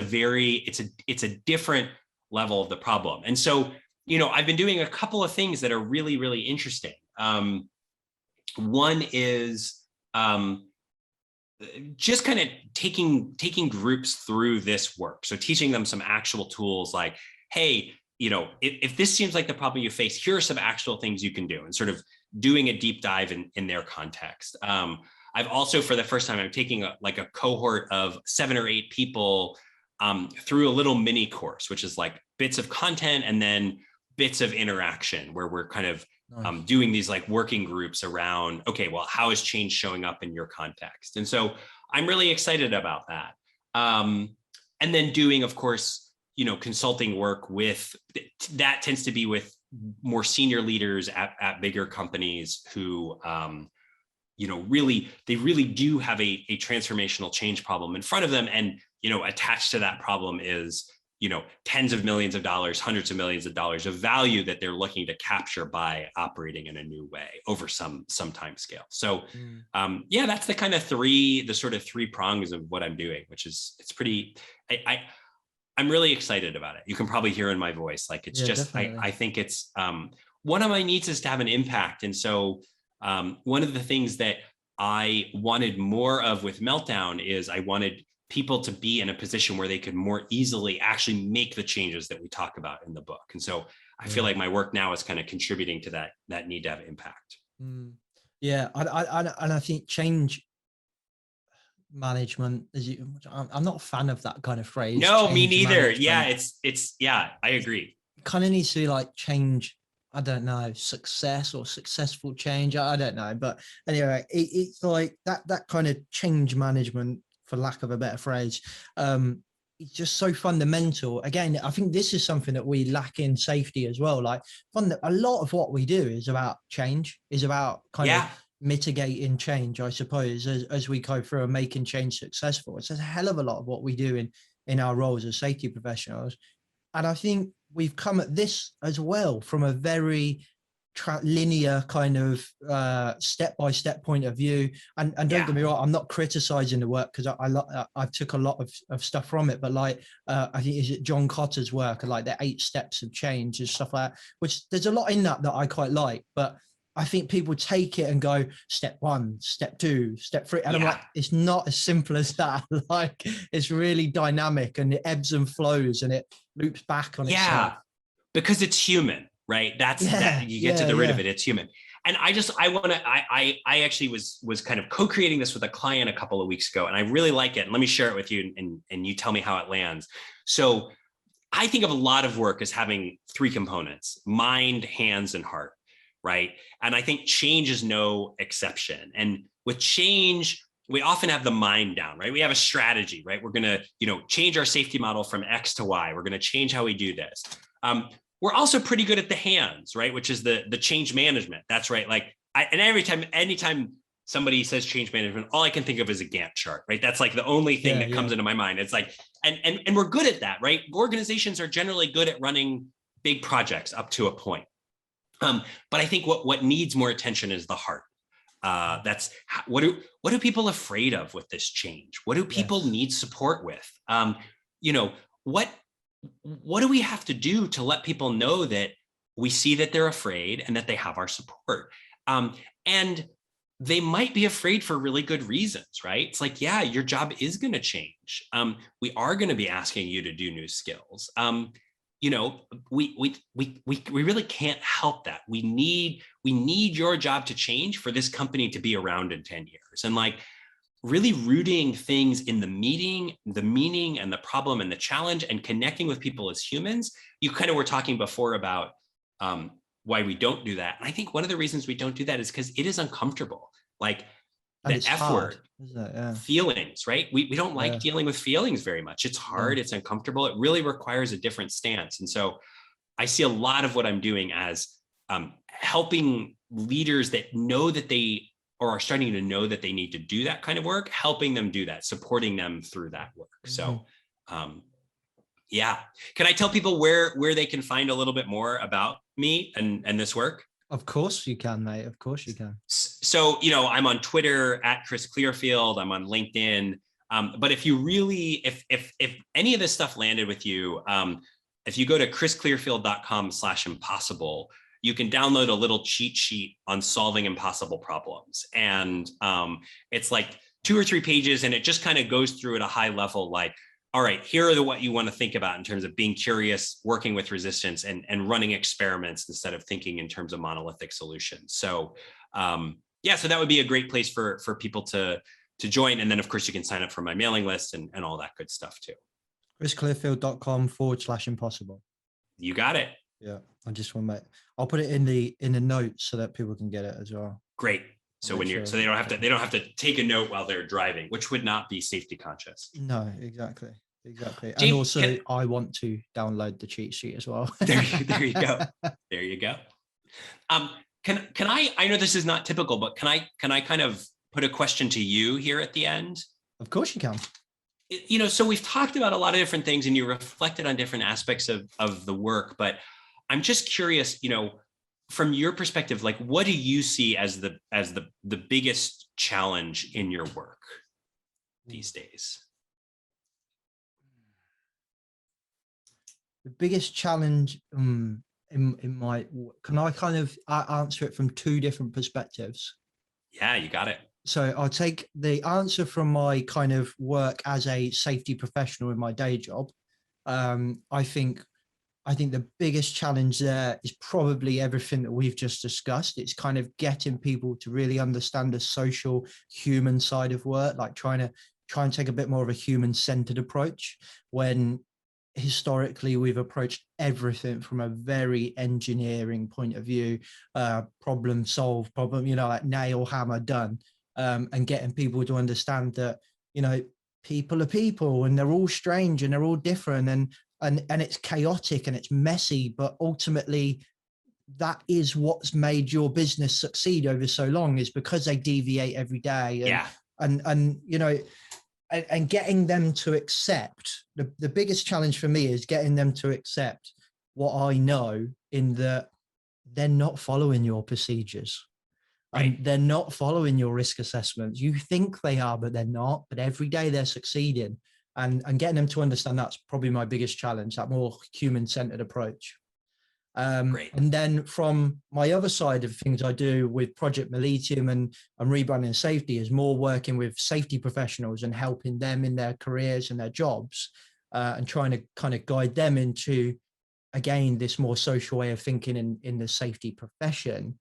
[SPEAKER 4] a different level of the problem. And so, I've been doing a couple of things that are really, really interesting. One is just kind of taking groups through this work. So teaching them some actual tools like, hey, if this seems like the problem you face, here are some actual things you can do, and sort of doing a deep dive in their context. I've also, for the first time, I'm taking a cohort of 7 or 8 people through a little mini course, which is like bits of content and then bits of interaction, where we're kind of doing these like working groups around, okay, well, how is change showing up in your context? And so I'm really excited about that. And then doing, of course, consulting work that tends to be with more senior leaders at bigger companies who, they really do have a transformational change problem in front of them. And, attached to that problem is, tens of millions of dollars, hundreds of millions of dollars of value that they're looking to capture by operating in a new way over some time scale. So that's the kind of sort of 3 prongs of what I'm doing, which is, it's pretty, I'm really excited about it. You can probably hear in my voice, like it's I think it's, one of my needs is to have an impact. And so one of the things that I wanted more of with MELTDOWN is I wanted people to be in a position where they could more easily actually make the changes that we talk about in the book. And so I feel like my work now is kind of contributing to that need to have impact.
[SPEAKER 6] Yeah, I think change management, I'm not a fan of that kind of phrase.
[SPEAKER 4] No, me neither. Yeah, it's I agree.
[SPEAKER 6] It kind of needs to be like change, I don't know, success or successful change. I don't know. But anyway, it's like that kind of change management, for lack of a better phrase, it's just so fundamental. Again, I think this is something that we lack in safety as well. Like a lot of what we do is about change, is about kind of mitigating change, I suppose, as we go through and making change successful. It's a hell of a lot of what we do in our roles as safety professionals. And I think we've come at this as well from a very linear kind of step-by-step point of view. And don't get me wrong, I'm not criticizing the work, because I took a lot of stuff from it, but like I think is it John Cotter's work, like the 8 steps of change and stuff like that, which there's a lot in that I quite like. But I think people take it and go step 1, step 2, step 3. And I'm like, it's not as simple as that. Like, it's really dynamic and it ebbs and flows and it loops back on itself.
[SPEAKER 4] Because it's human, right? That you get to the root of it. It's human. And I actually was kind of co-creating this with a client a couple of weeks ago, and I really like it. And let me share it with you and you tell me how it lands. So I think of a lot of work as having 3 components: mind, hands, and heart, right? And I think change is no exception. And with change, we often have the mind down, right? We have a strategy, right? We're going to, change our safety model from X to Y. We're going to change how we do this. We're also pretty good at the hands, right? Which is the change management. That's right. Like, anytime somebody says change management, all I can think of is a Gantt chart, right? That's like the only thing that comes into my mind. It's like, and we're good at that, right? Organizations are generally good at running big projects up to a point. But I think what needs more attention is the heart. That's what do people afraid of with this change? What do people need support with? What do we have to do to let people know that we see that they're afraid and that they have our support? And they might be afraid for really good reasons, right? It's like, your job is going to change. We are going to be asking you to do new skills. We really can't help that. We need your job to change for this company to be around in 10 years. And like, really rooting things in the meaning and the problem and the challenge, and connecting with people as humans. You kind of were talking before about why we don't do that. And I think one of the reasons we don't do that is because it is uncomfortable. Like, the F word, feelings, right? We don't like dealing with feelings very much. It's hard, it's uncomfortable. It really requires a different stance. And so I see a lot of what I'm doing as helping leaders that know that they, or are starting to know that they need to do that kind of work, helping them do that, supporting them through that work. So, can I tell people where they can find a little bit more about me and this work?
[SPEAKER 6] Of course you can, mate. Of course you can.
[SPEAKER 4] So, I'm on Twitter at Chris Clearfield. I'm on LinkedIn. But if you really, if any of this stuff landed with you, if you go to chrisclearfield.com/impossible, you can download a little cheat sheet on solving impossible problems. And it's like 2 or 3 pages, and it just kind of goes through at a high level, like, all right, here are what you want to think about in terms of being curious, working with resistance, and running experiments instead of thinking in terms of monolithic solutions. So so that would be a great place for people to join. And then of course you can sign up for my mailing list and all that good stuff too.
[SPEAKER 6] chrisclearfield.com/impossible.
[SPEAKER 4] You got it.
[SPEAKER 6] Yeah. I just want to I'll put it in the notes so that people can get it as well.
[SPEAKER 4] Great. So so they don't have to take a note while they're driving, which would not be safety conscious.
[SPEAKER 6] No, exactly. And also I want to download the cheat sheet as well.
[SPEAKER 4] There you go. There you go. Can I know this is not typical, but can I kind of put a question to you here at the end?
[SPEAKER 6] Of course you can.
[SPEAKER 4] So we've talked about a lot of different things and you reflected on different aspects of the work, but I'm just curious, from your perspective, like, what do you see as the biggest challenge in your work these days?
[SPEAKER 6] The biggest challenge in my, can I kind of answer it from 2 different perspectives?
[SPEAKER 4] Yeah, you got it.
[SPEAKER 6] So I'll take the answer from my kind of work as a safety professional in my day job. I think the biggest challenge there is probably everything that we've just discussed. It's kind of getting people to really understand the social, human side of work, like try and take a bit more of a human-centered approach, when historically we've approached everything from a very engineering point of view, problem, like nail, hammer, done, and getting people to understand that, people are people and they're all strange and they're all different, and it's chaotic and it's messy, but ultimately that is what's made your business succeed over so long, is because they deviate every day. And getting them to accept, the biggest challenge for me is getting them to accept what I know, in that they're not following your procedures. Right. And they're not following your risk assessments. You think they are, but they're not. But every day they're succeeding. And getting them to understand, that's probably my biggest challenge, that more human-centered approach.
[SPEAKER 4] Great.
[SPEAKER 6] And then from my other side of things I do with Project Mollitiam and Rebranding Safety is more working with safety professionals and helping them in their careers and their jobs, and trying to kind of guide them into, again, this more social way of thinking in the safety profession.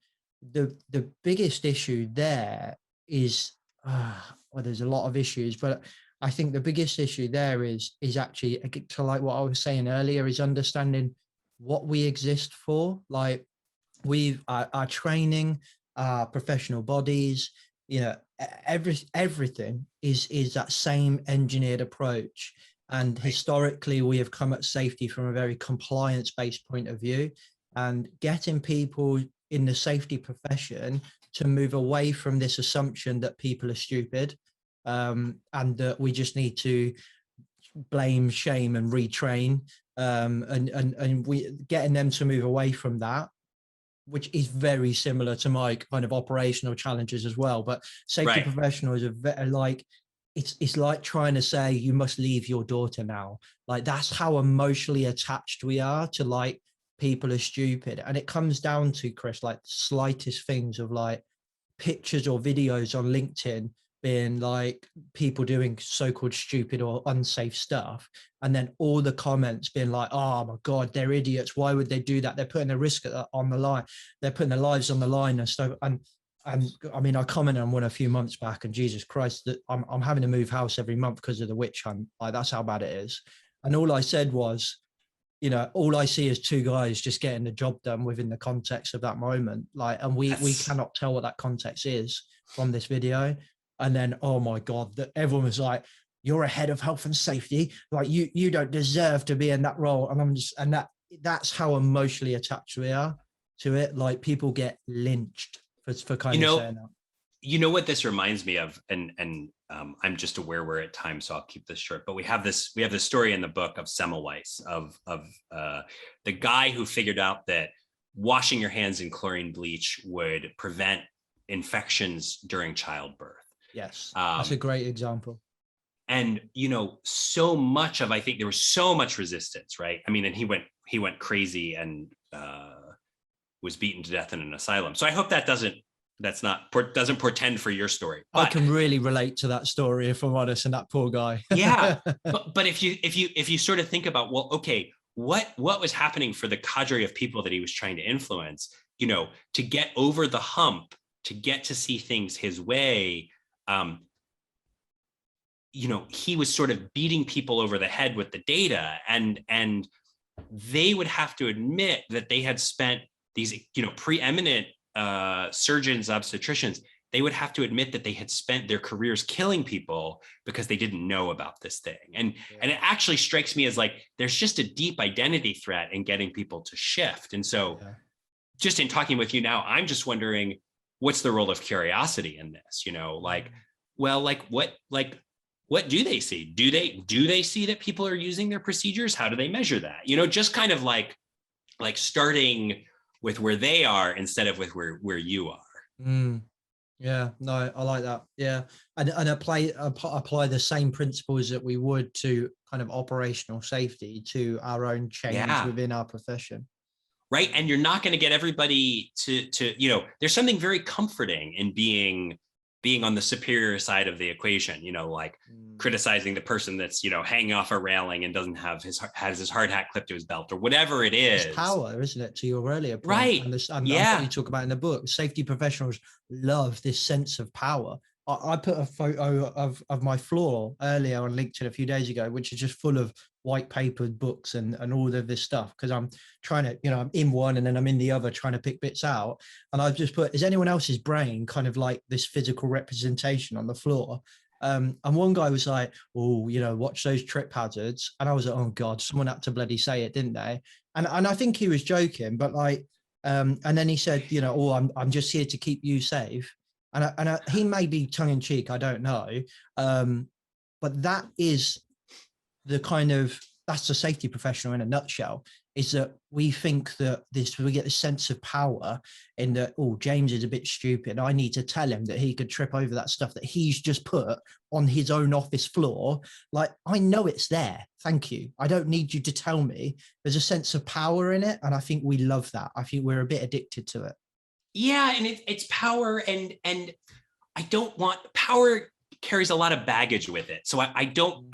[SPEAKER 6] The biggest issue there is, well, there's a lot of issues, but I think the biggest issue there is actually, to like what I was saying earlier, is understanding what we exist for. Like our training, our professional bodies, everything is that same engineered approach. And historically, we have come at safety from a very compliance-based point of view, and getting people in the safety profession to move away from this assumption that people are stupid, and that we just need to blame, shame, and retrain, and we getting them to move away from that, which is very similar to my kind of operational challenges as well. But safety professionals are like, it's like trying to say you must leave your daughter now. Like, that's how emotionally attached we are to like people are stupid. And it comes down to, Chris, like slightest things of like pictures or videos on LinkedIn being like people doing so-called stupid or unsafe stuff, and then all the comments being like, oh my God, they're idiots, why would they do that, they're putting their risk on the line, they're putting their lives on the line and stuff. And I mean, I commented on one a few months back, and Jesus Christ, that I'm having to move house every month because of the witch hunt. Like, that's how bad it is. And all I said was, all I see is two guys just getting the job done within the context of that moment. Like, and we cannot tell what that context is from this video. And then, oh my God, that everyone was like, you're a head of health and safety. Like, you don't deserve to be in that role. And I'm just, and that's how emotionally attached we are to it. Like, people get lynched for kind of saying that.
[SPEAKER 4] You know what this reminds me of, and I'm just aware we're at time, so I'll keep this short. But we have this story in the book of Semmelweis, of the guy who figured out that washing your hands in chlorine bleach would prevent infections during childbirth.
[SPEAKER 6] Yes, that's a great example.
[SPEAKER 4] And so much of, I think there was so much resistance, right? I mean, and he went crazy and was beaten to death in an asylum. So I hope that doesn't portend for your story. But I
[SPEAKER 6] can really relate to that story, if I'm honest, and that poor guy.
[SPEAKER 4] Yeah, but if you sort of think about, well, okay, what was happening for the cadre of people that he was trying to influence, to get over the hump, to get to see things his way, he was sort of beating people over the head with the data, and they would have to admit that they had spent these, preeminent surgeons, obstetricians, they would have to admit that they had spent their careers killing people because they didn't know about this thing. And it actually strikes me as like, there's just a deep identity threat in getting people to shift. And so just in talking with you now, I'm just wondering, what's the role of curiosity in this? What do they see? Do they see that people are using their procedures? How do they measure that? Just kind of like starting with where they are instead of with where you are.
[SPEAKER 6] Yeah, no, I like that. Yeah. And apply the same principles that we would to kind of operational safety to our own change within our profession.
[SPEAKER 4] Right. And you're not going to get everybody to there's something very comforting in being on the superior side of the equation, criticizing the person that's, hanging off a railing and doesn't have has his hard hat clipped to his belt or whatever it is.
[SPEAKER 6] It's power, isn't it? To your earlier point.
[SPEAKER 4] Right.
[SPEAKER 6] And what you talk about in the book, safety professionals love this sense of power. I put a photo of my floor earlier on LinkedIn a few days ago, which is just full of white papered books and all of this stuff, because I'm trying to, I'm in one and then I'm in the other trying to pick bits out. And I've just put, is anyone else's brain kind of like this physical representation on the floor? And one guy was like, oh, watch those trip hazards. And I was like, oh God, someone had to bloody say it, didn't they? And I think he was joking, but like, and then he said, I'm just here to keep you safe. And he may be tongue in cheek, I don't know. But that is that's the safety professional in a nutshell, is that we think that we get this sense of power in that, oh, James is a bit stupid. I need to tell him that he could trip over that stuff that he's just put on his own office floor. Like, I know it's there. Thank you. I don't need you to tell me. There's a sense of power in it. And I think we love that. I think we're a bit addicted to it.
[SPEAKER 4] Yeah. And it's power. And I don't want power carries a lot of baggage with it. So I don't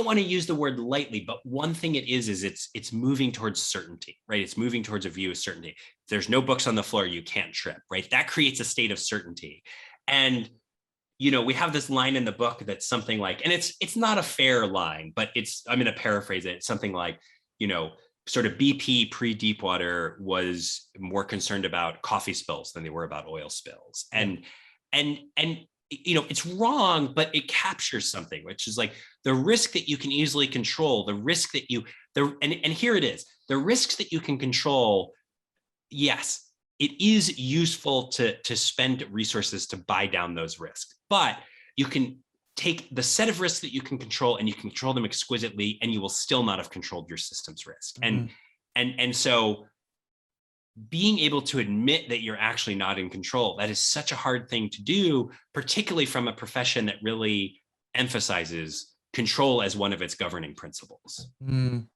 [SPEAKER 4] want to use the word lightly, but one thing it is it's moving towards certainty, right? It's moving towards a view of certainty. If there's no books on the floor, you can't trip, right? That creates a state of certainty. And, we have this line in the book that's something like, and it's not a fair line, but I'm going to paraphrase it. It's something like, sort of BP pre-Deepwater was more concerned about coffee spills than they were about oil spills. And it's wrong, but it captures something, which is like the risk that you can easily control, the risk that and here it is, the risks that you can control. Yes, it is useful to spend resources to buy down those risks, but you can take the set of risks that you can control and you can control them exquisitely, and you will still not have controlled your system's risk. Mm-hmm. And so being able to admit that you're actually not in control, that is such a hard thing to do, particularly from a profession that really emphasizes control as one of its governing principles.
[SPEAKER 6] Mm.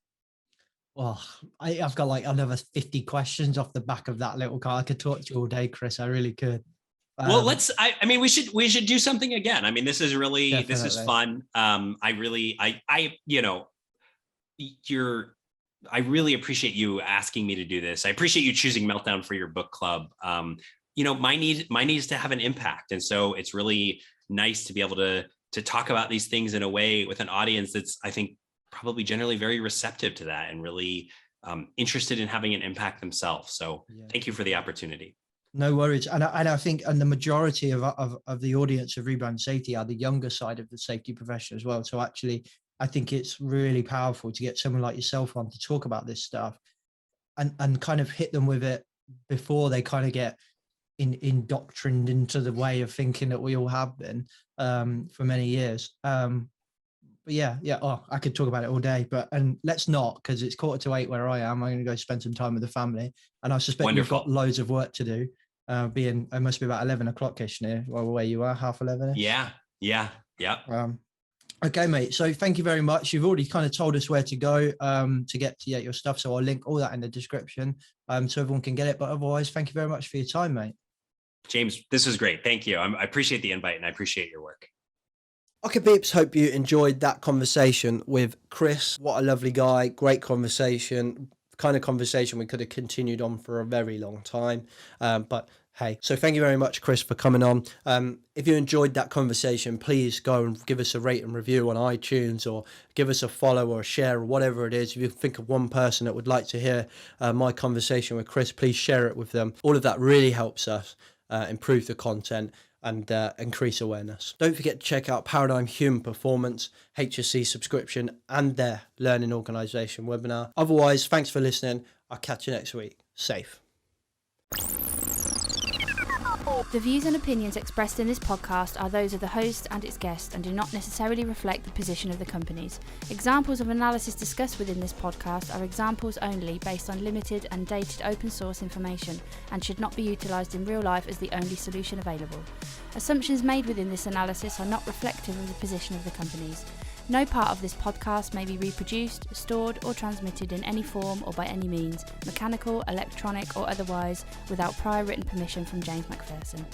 [SPEAKER 6] Well, I've got like another 50 questions off the back of that little card. I could talk to you all day, Chris. I really could.
[SPEAKER 4] Well, we should do something again. I mean, this is fun. I really appreciate you asking me to do this. I appreciate you choosing Meltdown for your book club. My need is to have an impact. And so it's really nice to be able to talk about these things in a way with an audience that's, I think, probably generally very receptive to that and really interested in having an impact themselves. So Thank you for the opportunity.
[SPEAKER 6] No worries. And I think, and the majority of the audience of Rebranding Safety are the younger side of the safety profession as well. So actually, I think it's really powerful to get someone like yourself on to talk about this stuff and kind of hit them with it before they kind of get indoctrined into the way of thinking that we all have been for many years. But yeah. Oh, I could talk about it all day, and let's not, because it's 7:45 where I am. I'm going to go spend some time with the family, and I suspect You've got loads of work to do. It must be about 11 o'clock-ish near where you are, 11:30.
[SPEAKER 4] Yeah.
[SPEAKER 6] Okay, mate. So thank you very much. You've already kind of told us where to go to get your stuff. So I'll link all that in the description so everyone can get it. But otherwise, thank you very much for your time, mate.
[SPEAKER 4] James, this was great. Thank you. I appreciate the invite and I appreciate your work.
[SPEAKER 2] Okay, peeps, hope you enjoyed that conversation with Chris. What a lovely guy. Great conversation. Kind of conversation we could have continued on for a very long time. But hey, so thank you very much, Chris, for coming on. If you enjoyed that conversation, please go and give us a rate and review on iTunes, or give us a follow or a share or whatever it is. If you think of one person that would like to hear my conversation with Chris, please share it with them. All of that really helps us improve the content and increase awareness. Don't forget to check out Paradigm Human Performance, HSC subscription, and their Learning Organisation webinar. Otherwise, thanks for listening. I'll catch you next week. Safe.
[SPEAKER 10] The views and opinions expressed in this podcast are those of the host and its guest and do not necessarily reflect the position of the companies. Examples of analysis discussed within this podcast are examples only based on limited and dated open source information and should not be utilised in real life as the only solution available. Assumptions made within this analysis are not reflective of the position of the companies. No part of this podcast may be reproduced, stored or transmitted in any form or by any means, mechanical, electronic or otherwise, without prior written permission from James MacPherson.